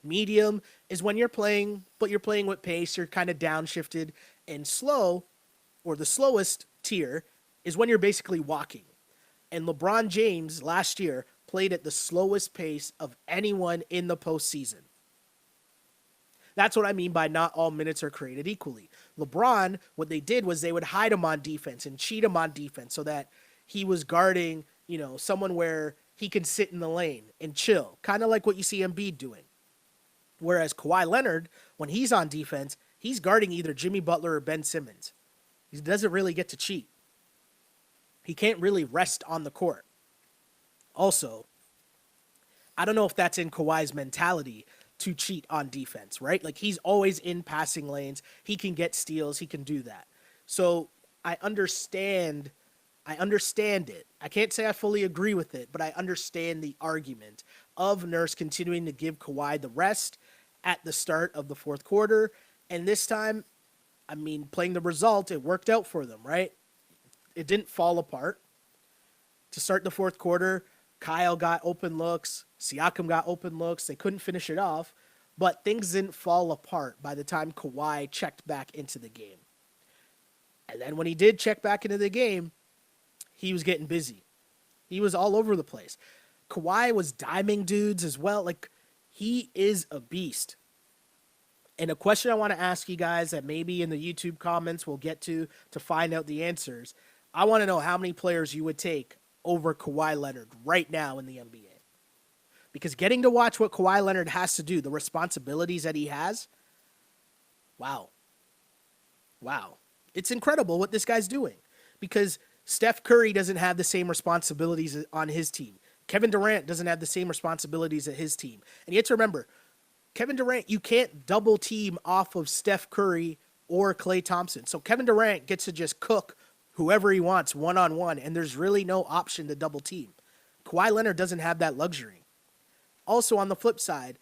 Medium is when you're playing, but you're playing with pace, you're kind of downshifted. And slow, or the slowest tier, is when you're basically walking. And LeBron James last year played at the slowest pace of anyone in the postseason. That's what I mean by not all minutes are created equally. LeBron, what they did was they would hide him on defense and cheat him on defense so that he was guarding, someone where he can sit in the lane and chill, kind of like what you see Embiid doing. Whereas Kawhi Leonard, when he's on defense, he's guarding either Jimmy Butler or Ben Simmons. He doesn't really get to cheat. He can't really rest on the court. Also, I don't know if that's in Kawhi's mentality to cheat on defense, right? Like, he's always in passing lanes. He can get steals. He can do that. So I understand it. I can't say I fully agree with it, but I understand the argument of Nurse continuing to give Kawhi the rest at the start of the 4th quarter. And this time, playing the result, it worked out for them, right? It didn't fall apart. To start the 4th quarter, Kyle got open looks. Siakam got open looks. They couldn't finish it off, but things didn't fall apart by the time Kawhi checked back into the game. And then when he did check back into the game, he was getting busy. He was all over the place. Kawhi was diming dudes as well. Like, he is a beast. And a question I want to ask you guys that maybe in the YouTube comments we'll get to find out the answers. I want to know how many players you would take over Kawhi Leonard right now in the NBA. Because getting to watch what Kawhi Leonard has to do, the responsibilities that he has, wow. Wow. It's incredible what this guy's doing. Because Steph Curry doesn't have the same responsibilities on his team. Kevin Durant doesn't have the same responsibilities at his team. And you have to remember, Kevin Durant, you can't double team off of Steph Curry or Klay Thompson. So Kevin Durant gets to just cook whoever he wants one-on-one, and there's really no option to double team. Kawhi Leonard doesn't have that luxury. Also, on the flip side,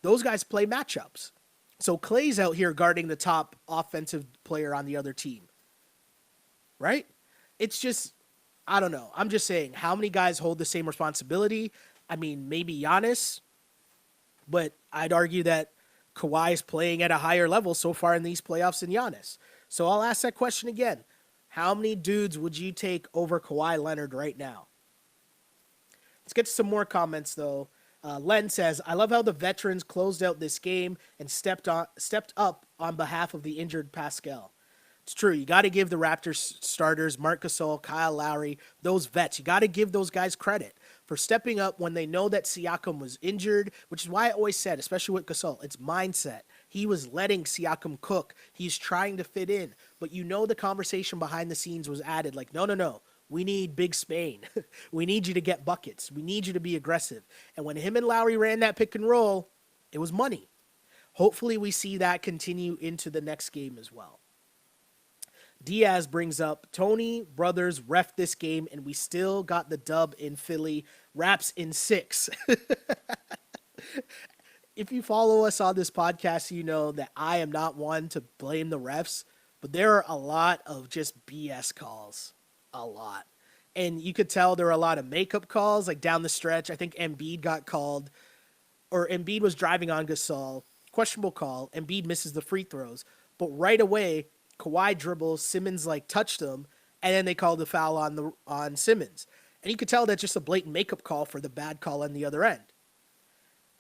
those guys play matchups. So Klay's out here guarding the top offensive player on the other team. Right? It's just, I don't know. I'm just saying, how many guys hold the same responsibility? I mean, maybe Giannis, but I'd argue that Kawhi is playing at a higher level so far in these playoffs than Giannis. So I'll ask that question again. How many dudes would you take over Kawhi Leonard right now? Let's get to some more comments, though. Len says, I love how the veterans closed out this game and stepped up on behalf of the injured Pascal. It's true. You got to give the Raptors starters, Marc Gasol, Kyle Lowry, those vets. You got to give those guys credit for stepping up when they know that Siakam was injured, which is why I always said, especially with Gasol, it's mindset. He was letting Siakam cook. He's trying to fit in. But you know the conversation behind the scenes was added like, no. We need Big Spain. We need you to get buckets. We need you to be aggressive. And when him and Lowry ran that pick and roll, it was money. Hopefully we see that continue into the next game as well. Diaz brings up, Tony brothers ref this game, and we still got the dub in Philly. Raps in 6. If you follow us on this podcast, you know that I am not one to blame the refs, but there are a lot of just BS calls. A lot. And you could tell there were a lot of makeup calls, like down the stretch. I think Embiid got called, or Embiid was driving on Gasol. Questionable call. Embiid misses the free throws. But right away, Kawhi dribbles, Simmons like touched him, and then they called the foul on Simmons. And you could tell that's just a blatant makeup call for the bad call on the other end.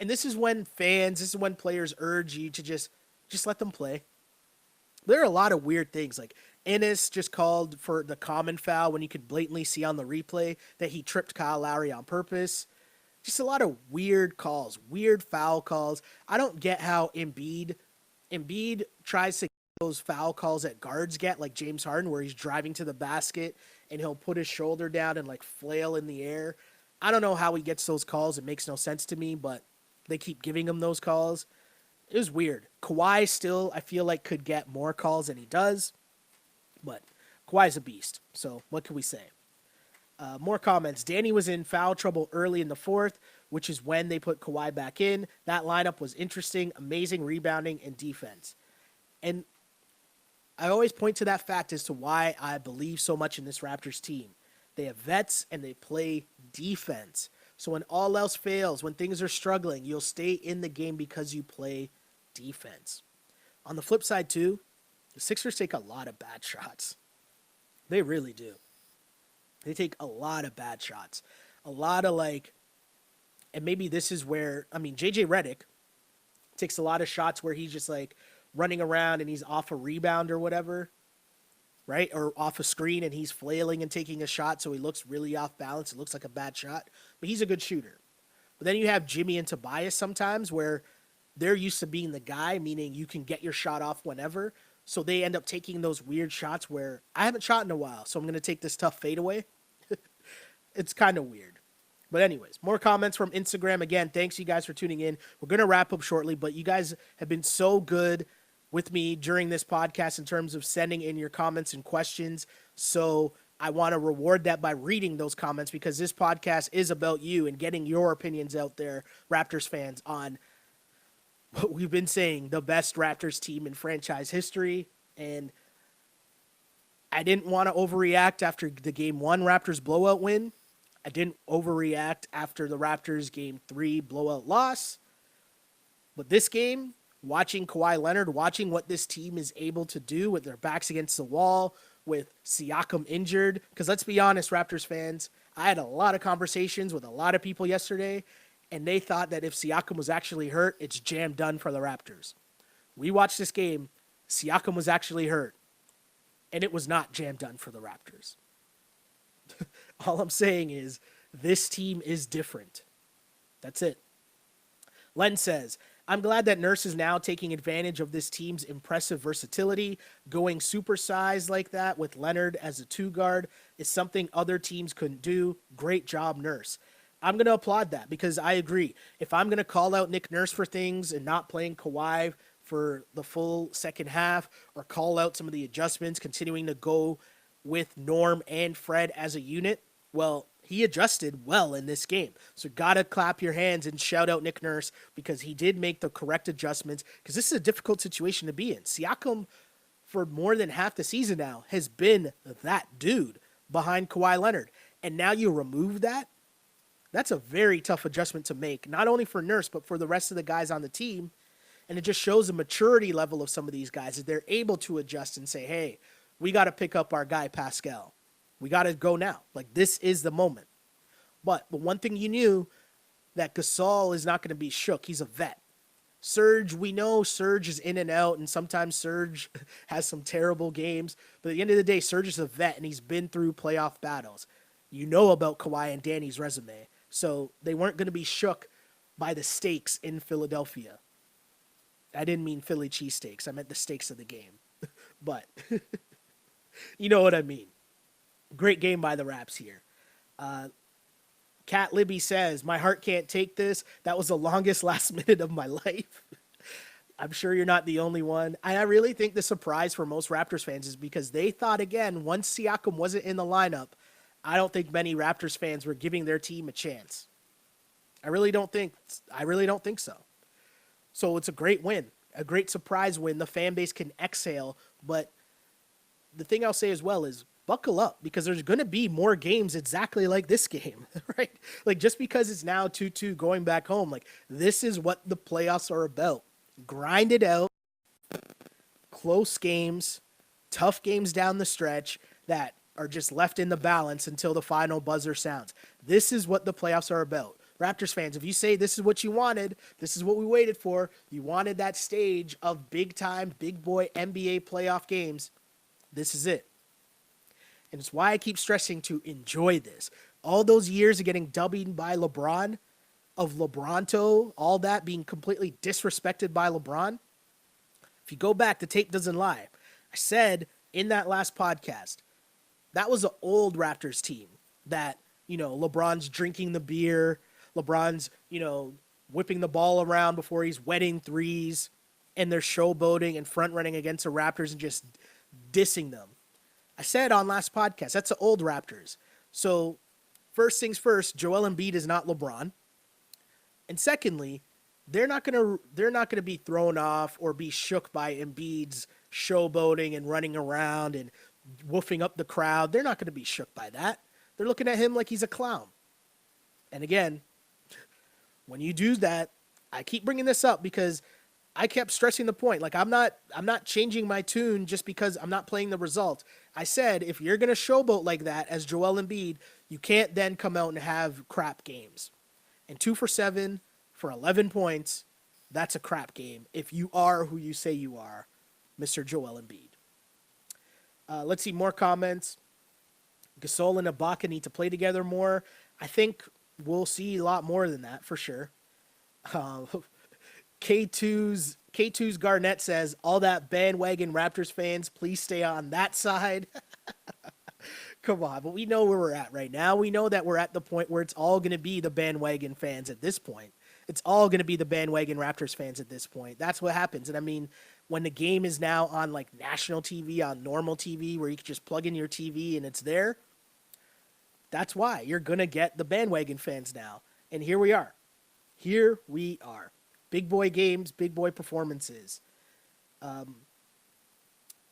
And this is when players urge you to just let them play. There are a lot of weird things, like Ennis just called for the common foul when you could blatantly see on the replay that he tripped Kyle Lowry on purpose. Just a lot of weird calls, weird foul calls. I don't get how Embiid tries to get those foul calls that guards get, like James Harden, where he's driving to the basket and he'll put his shoulder down and like flail in the air. I don't know how he gets those calls. It makes no sense to me, but they keep giving him those calls. It was weird. Kawhi still, I feel like, could get more calls than he does. But Kawhi's a beast. So what can we say? More comments. Danny was in foul trouble early in the fourth, which is when they put Kawhi back in. That lineup was interesting, amazing rebounding and defense. And I always point to that fact as to why I believe so much in this Raptors team. They have vets and they play defense. So when all else fails, when things are struggling, you'll stay in the game because you play defense. On the flip side, too, the Sixers take a lot of bad shots. They really do. They take a lot of bad shots. A lot of and maybe this is where, JJ Redick takes a lot of shots where he's just running around and he's off a rebound or whatever, right? Or off a screen and he's flailing and taking a shot so he looks really off balance. It looks like a bad shot, but he's a good shooter. But then you have Jimmy and Tobias sometimes where they're used to being the guy, meaning you can get your shot off whenever. So they end up taking those weird shots where I haven't shot in a while, so I'm going to take this tough fadeaway. It's kind of weird. But anyways, more comments from Instagram. Again, thanks you guys for tuning in. We're going to wrap up shortly, but you guys have been so good with me during this podcast in terms of sending in your comments and questions. So I want to reward that by reading those comments because this podcast is about you and getting your opinions out there, Raptors fans, on what we've been saying, the best Raptors team in franchise history. And I didn't want to overreact after the Game 1 Raptors blowout win. I didn't overreact after the Raptors Game 3 blowout loss. But this game, watching Kawhi Leonard, watching what this team is able to do with their backs against the wall, with Siakam injured, because let's be honest, Raptors fans, I had a lot of conversations with a lot of people yesterday, and they thought that if Siakam was actually hurt, it's jam done for the Raptors. We watched this game. Siakam was actually hurt. and it was not jam done for the Raptors. All I'm saying is this team is different. That's it. Len says, I'm glad that Nurse is now taking advantage of this team's impressive versatility. Going supersized like that with Leonard as a two guard is something other teams couldn't do. Great job, Nurse. I'm going to applaud that because I agree. If I'm going to call out Nick Nurse for things and not playing Kawhi for the full second half, or call out some of the adjustments, continuing to go with Norm and Fred as a unit, well, he adjusted well in this game. So gotta clap your hands and shout out Nick Nurse because he did make the correct adjustments, because this is a difficult situation to be in. Siakam, for more than half the season now, has been that dude behind Kawhi Leonard. And now you remove that? That's a very tough adjustment to make, not only for Nurse, but for the rest of the guys on the team. And it just shows the maturity level of some of these guys, that they're able to adjust and say, hey, we got to pick up our guy Pascal. We got to go now. Like, this is the moment. But the one thing you knew, that Gasol is not going to be shook. He's a vet. Serge, we know Serge is in and out, and sometimes Serge has some terrible games. But at the end of the day, Serge is a vet, and he's been through playoff battles. You know about Kawhi and Danny's resume. So they weren't going to be shook by the stakes in Philadelphia. I didn't mean Philly cheesesteaks. I meant the stakes of the game. But you know what I mean. Great game by the Raps here. Cat Libby says, my heart can't take this. That was the longest last minute of my life. I'm sure you're not the only one. I really think the surprise for most Raptors fans is because they thought, again, once Siakam wasn't in the lineup, I don't think many Raptors fans were giving their team a chance. I really don't think so. So it's a great win, a great surprise win. The fan base can exhale, but the thing I'll say as well is buckle up, because there's going to be more games exactly like this game, right? Like, just because it's now 2-2 going back home, like, this is what the playoffs are about. Grind it out, close games, tough games down the stretch that are just left in the balance until the final buzzer sounds. This is what the playoffs are about. Raptors fans, if you say this is what you wanted, this is what we waited for, you wanted that stage of big-time, big boy NBA playoff games, this is it. And it's why I keep stressing to enjoy this. All those years of getting dubbed by LeBron, of LeBronto, all that being completely disrespected by LeBron. If you go back, the tape doesn't lie. I said in that last podcast, that was an old Raptors team that, you know, LeBron's drinking the beer, LeBron's, you know, whipping the ball around before he's wetting threes, and they're showboating and front running against the Raptors and just dissing them. I said on last podcast, that's the old Raptors. So first things first, Joel Embiid is not LeBron. And secondly, they're not gonna be thrown off or be shook by Embiid's showboating and running around and woofing up the crowd. They're not gonna be shook by that. They're looking at him like he's a clown. And again, when you do that, I keep bringing this up because I kept stressing the point. Like, I'm not changing my tune just because I'm not playing the result. I said, if you're going to showboat like that as Joel Embiid, you can't then come out and have crap games. And 2 for 7 for 11 points, that's a crap game if you are who you say you are, Mr. Joel Embiid. Let's see more comments. Gasol and Ibaka need to play together more. I think we'll see a lot more than that for sure. K2's Garnett says, all that bandwagon Raptors fans, please stay on that side. Come on, but we know where we're at right now. We know that we're at the point where it's all going to be the bandwagon fans at this point. It's all going to be the bandwagon Raptors fans at this point. That's what happens. And I mean, when the game is now on like national TV, on normal TV, where you can just plug in your TV and it's there, that's why you're going to get the bandwagon fans now. And here we are. Here we are. Big boy games, big boy performances.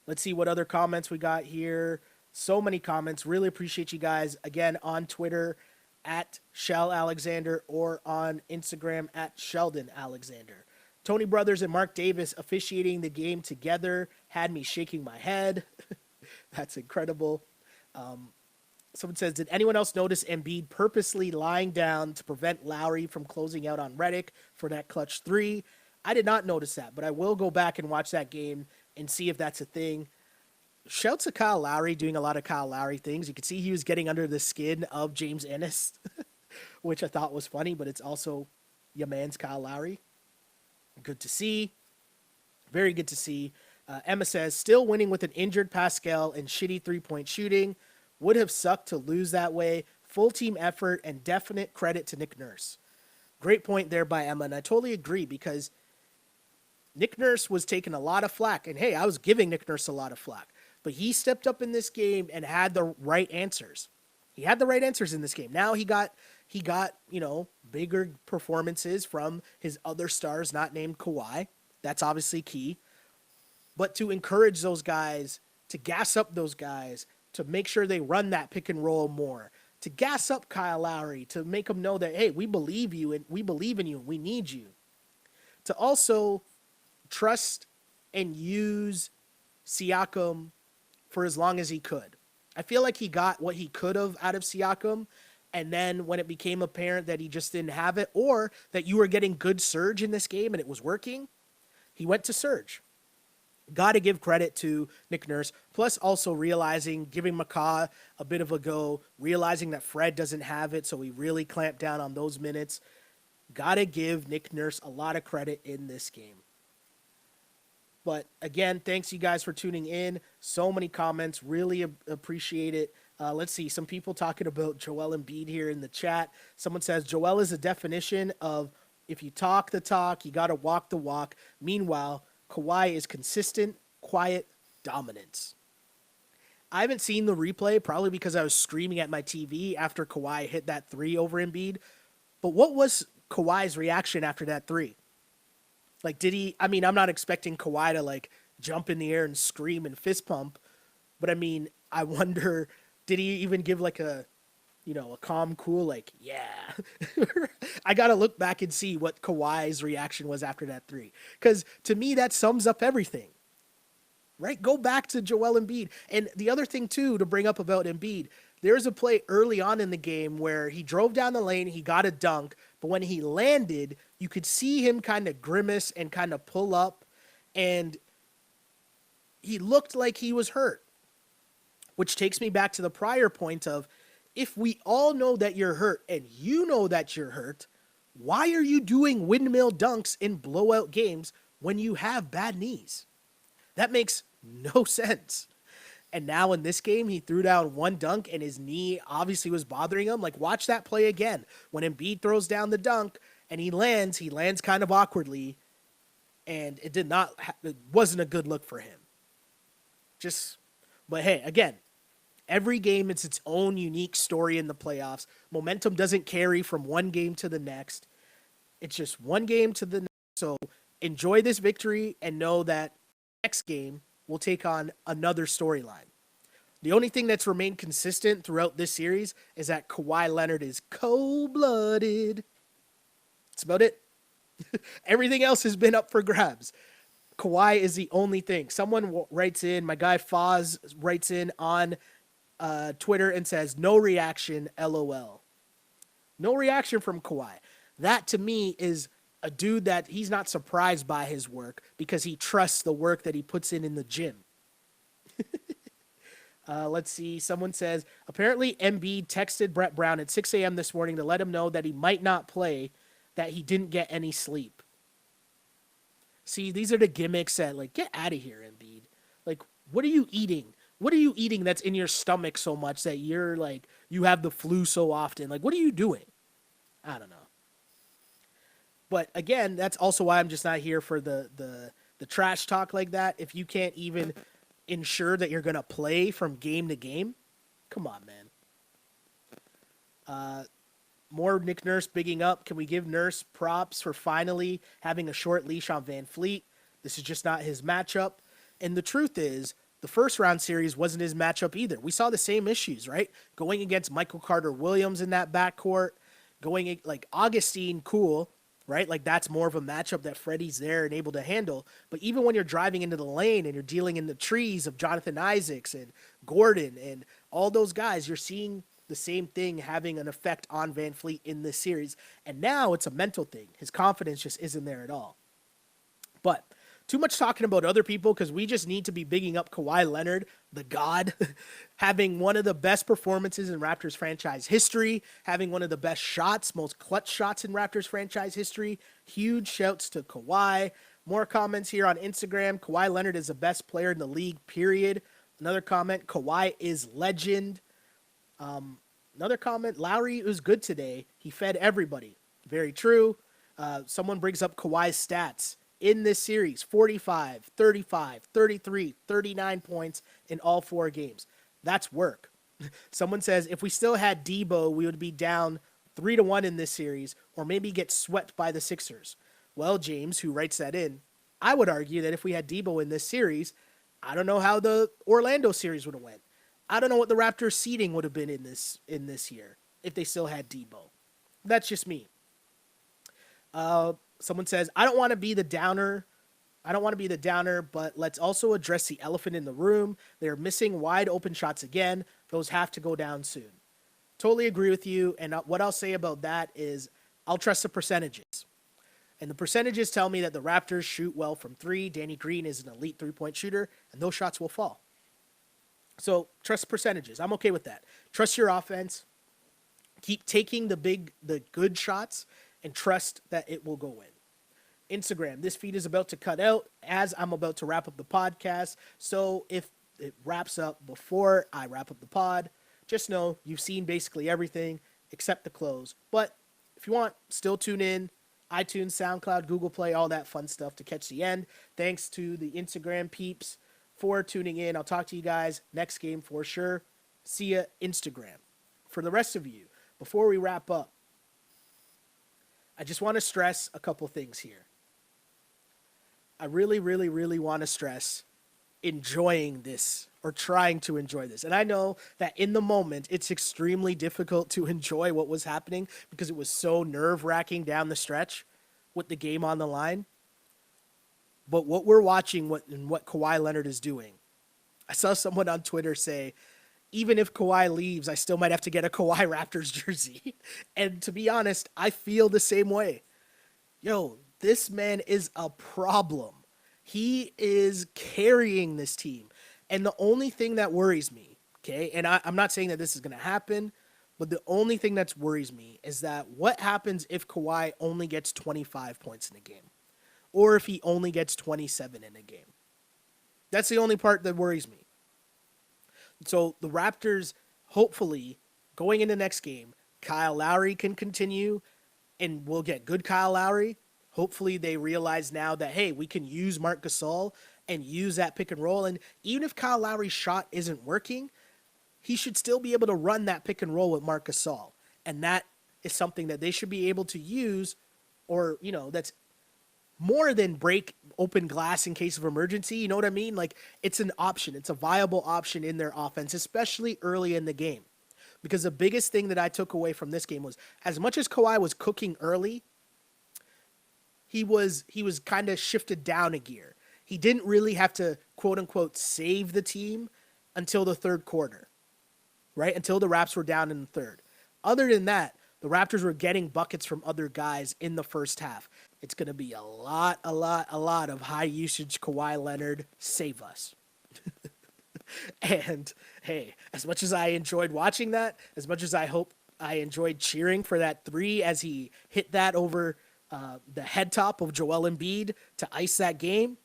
Let's see what other comments we got here. So many comments. Really appreciate you guys. Again, on Twitter, at Shell Alexander, or on Instagram, at Sheldon Alexander. Tony Brothers and Mark Davis officiating the game together had me shaking my head. That's incredible. Someone says, did anyone else notice Embiid purposely lying down to prevent Lowry from closing out on Redick for that clutch 3? I did not notice that, but I will go back and watch that game and see if that's a thing. shout to Kyle Lowry doing a lot of Kyle Lowry things. You could see he was getting under the skin of James Ennis, which I thought was funny, but it's also your man's Kyle Lowry. Good to see. Very good to see. Emma says, still winning with an injured Pascal and shitty three-point shooting. Would have sucked to lose that way. Full team effort and definite credit to Nick Nurse. Great point there by Emma, and I totally agree because Nick Nurse was taking a lot of flack. And hey, I was giving Nick Nurse a lot of flack. But he stepped up in this game and had the right answers. He had the right answers in this game. Now he got, bigger performances from his other stars not named Kawhi. That's obviously key. But to encourage those guys, to gas up those guys, to make sure they run that pick and roll more, to gas up Kyle Lowry, to make them know that, hey, we believe you and we believe in you and we need you. To also trust and use Siakam for as long as he could. I feel like he got what he could have out of Siakam, and then when it became apparent that he just didn't have it, or that you were getting good Surge in this game and it was working, he went to Surge. Got to give credit to Nick Nurse, plus also realizing, giving McCaw a bit of a go, realizing that Fred doesn't have it, so he really clamped down on those minutes. Got to give Nick Nurse a lot of credit in this game. But again, thanks you guys for tuning in. So many comments. Really appreciate it. Let's see. Some people talking about Joel Embiid here in the chat. Someone says, Joel is a definition of if you talk the talk, you got to walk the walk. Meanwhile, Kawhi is consistent, quiet dominance. I haven't seen the replay, probably because I was screaming at my TV after Kawhi hit that three over Embiid. But what was Kawhi's reaction after that three? Like, did he, I'm not expecting Kawhi to, jump in the air and scream and fist pump. But, I wonder, did he even give, a calm, cool, yeah. I got to look back and see what Kawhi's reaction was after that three. Because, to me, that sums up everything. Right? Go back to Joel Embiid. And the other thing, too, to bring up about Embiid, there's a play early on in the game where he drove down the lane, he got a dunk, but when he landed, you could see him kind of grimace and kind of pull up, and he looked like he was hurt. Which takes me back to the prior point of, if we all know that you're hurt and you know that you're hurt, why are you doing windmill dunks in blowout games when you have bad knees? That makes no sense. And now in this game, he threw down one dunk and his knee obviously was bothering him. Watch that play again. When Embiid throws down the dunk and he lands kind of awkwardly, and it wasn't a good look for him. But hey, again, every game, it's its own unique story in the playoffs. Momentum doesn't carry from one game to the next. It's just one game to the next. So enjoy this victory and know that next game will take on another storyline. The only thing that's remained consistent throughout this series is that Kawhi Leonard is cold-blooded. That's about it. Everything else has been up for grabs. Kawhi is the only thing. Someone writes in, my guy Foz writes in on Twitter and says, no reaction, LOL. No reaction from Kawhi. That to me is a dude that he's not surprised by his work because he trusts the work that he puts in the gym. Let's see. Someone says, apparently Embiid texted Brett Brown at 6 a.m. this morning to let him know that he might not play, that he didn't get any sleep. See, these are the gimmicks that, get out of here, Embiid. What are you eating? What are you eating that's in your stomach so much that you're, you have the flu so often? What are you doing? I don't know. But again, that's also why I'm just not here for the trash talk like that. If you can't even ensure that you're going to play from game to game, come on, man. More Nick Nurse bigging up. Can we give Nurse props for finally having a short leash on Van Fleet? This is just not his matchup. And the truth is, the first round series wasn't his matchup either. We saw the same issues, right? Going against Michael Carter Williams in that backcourt, going Augustine, cool. Right? That's more of a matchup that Freddie's there and able to handle. But even when you're driving into the lane and you're dealing in the trees of Jonathan Isaacs and Gordon and all those guys, you're seeing the same thing having an effect on Van Fleet in this series. And now it's a mental thing. His confidence just isn't there at all. But too much talking about other people because we just need to be bigging up Kawhi Leonard, the god, having one of the best performances in Raptors franchise history, having one of the best shots, most clutch shots in Raptors franchise history. Huge shouts to Kawhi. More comments here on Instagram. Kawhi Leonard is the best player in the league, period. Another comment, Kawhi is legend. Another comment, Lowry was good today. He fed everybody. Very true. Someone brings up Kawhi's stats in this series, 45, 35, 33, 39 points in all 4 games. That's work. Someone says, if we still had Debo, we would be down 3-1 in this series, or maybe get swept by the Sixers. Well, James, who writes that in, I would argue that if we had Debo in this series, I don't know how the Orlando series would have went. I don't know what the Raptors seeding would have been in this year if they still had Debo. That's just me. Someone says, I don't want to be the downer, but let's also address the elephant in the room. They're missing wide open shots again. Those have to go down soon. Totally agree with you. And what I'll say about that is I'll trust the percentages. And the percentages tell me that the Raptors shoot well from 3. Danny Green is an elite 3-point shooter, and those shots will fall. So trust percentages. I'm okay with that. Trust your offense. Keep taking the good shots and trust that it will go in. Instagram, this feed is about to cut out as I'm about to wrap up the podcast. So if it wraps up before I wrap up the pod, just know you've seen basically everything except the close. But if you want, still tune in. iTunes, SoundCloud, Google Play, all that fun stuff to catch the end. Thanks to the Instagram peeps for tuning in. I'll talk to you guys next game for sure. See ya, Instagram. For the rest of you, before we wrap up, I just want to stress a couple things here. I really, really, really want to stress enjoying this or trying to enjoy this. And I know that in the moment, it's extremely difficult to enjoy what was happening because it was so nerve-wracking down the stretch with the game on the line. But what we're watching and what Kawhi Leonard is doing, I saw someone on Twitter say, even if Kawhi leaves, I still might have to get a Kawhi Raptors jersey. And to be honest, I feel the same way. Yo, this man is a problem. He is carrying this team. And the only thing that worries me, okay, and I'm not saying that this is going to happen, but the only thing that worries me is that what happens if Kawhi only gets 25 points in a game? Or if he only gets 27 in a game? That's the only part that worries me. So the Raptors, hopefully, going into next game, Kyle Lowry can continue, and we'll get good Kyle Lowry. Hopefully they realize now that, hey, we can use Marc Gasol and use that pick and roll. And even if Kyle Lowry's shot isn't working, he should still be able to run that pick and roll with Marc Gasol. And that is something that they should be able to use, or, you know, that's more than break open glass in case of emergency. You know what I mean? Like, it's an option. It's a viable option in their offense, especially early in the game. Because the biggest thing that I took away from this game was, as much as Kawhi was cooking early, he was kind of shifted down a gear. He didn't really have to, quote unquote, save the team until the third quarter, right? Until the Raps were down in the third. Other than that, the Raptors were getting buckets from other guys in the first half. It's going to be a lot of high usage Kawhi Leonard, save us. And hey, as much as I enjoyed watching that, as much as I hope I enjoyed cheering for that 3 as he hit that over the head top of Joel Embiid to ice that game,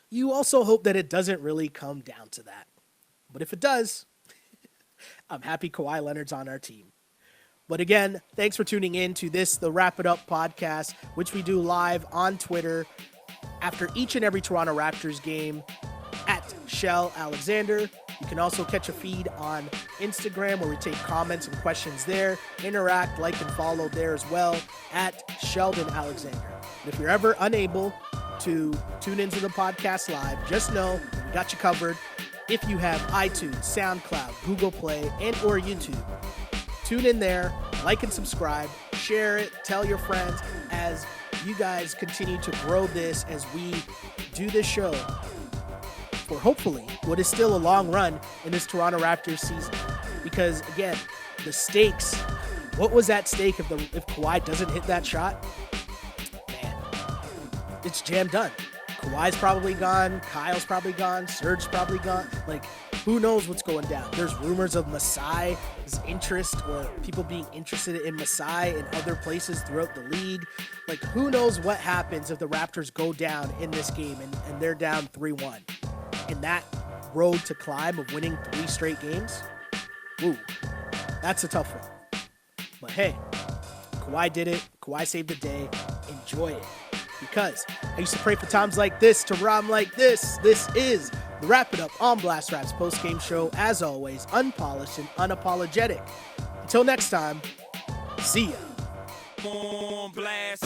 you also hope that it doesn't really come down to that. But if it does, I'm happy Kawhi Leonard's on our team. But again, thanks for tuning in to the Wrap It Up podcast, which we do live on Twitter after each and every Toronto Raptors game at Shell Alexander. You can also catch a feed on Instagram where we take comments and questions there. Interact, like, and follow there as well at Sheldon Alexander. And if you're ever unable to tune into the podcast live, just know we got you covered. If you have iTunes, SoundCloud, Google Play, and or YouTube, tune in there, like and subscribe, share it, tell your friends as you guys continue to grow this as we do this show for hopefully what is still a long run in this Toronto Raptors season. Because again, the stakes, what was at stake if Kawhi doesn't hit that shot? Man, it's jam done. Kawhi's probably gone. Kyle's probably gone. Serge's probably gone. Like, who knows what's going down? There's rumors of Masai's interest or people being interested in Masai in other places throughout the league. Like, who knows what happens if the Raptors go down in this game and they're down 3-1. And that road to climb of winning 3 straight games, ooh, that's a tough one. But hey, Kawhi did it. Kawhi saved the day. Enjoy it. Because I used to pray for times like this to rhyme like this. This is the Wrap It Up on Blast Rap's post-game show. As always, unpolished and unapologetic. Until next time, see ya. On blast.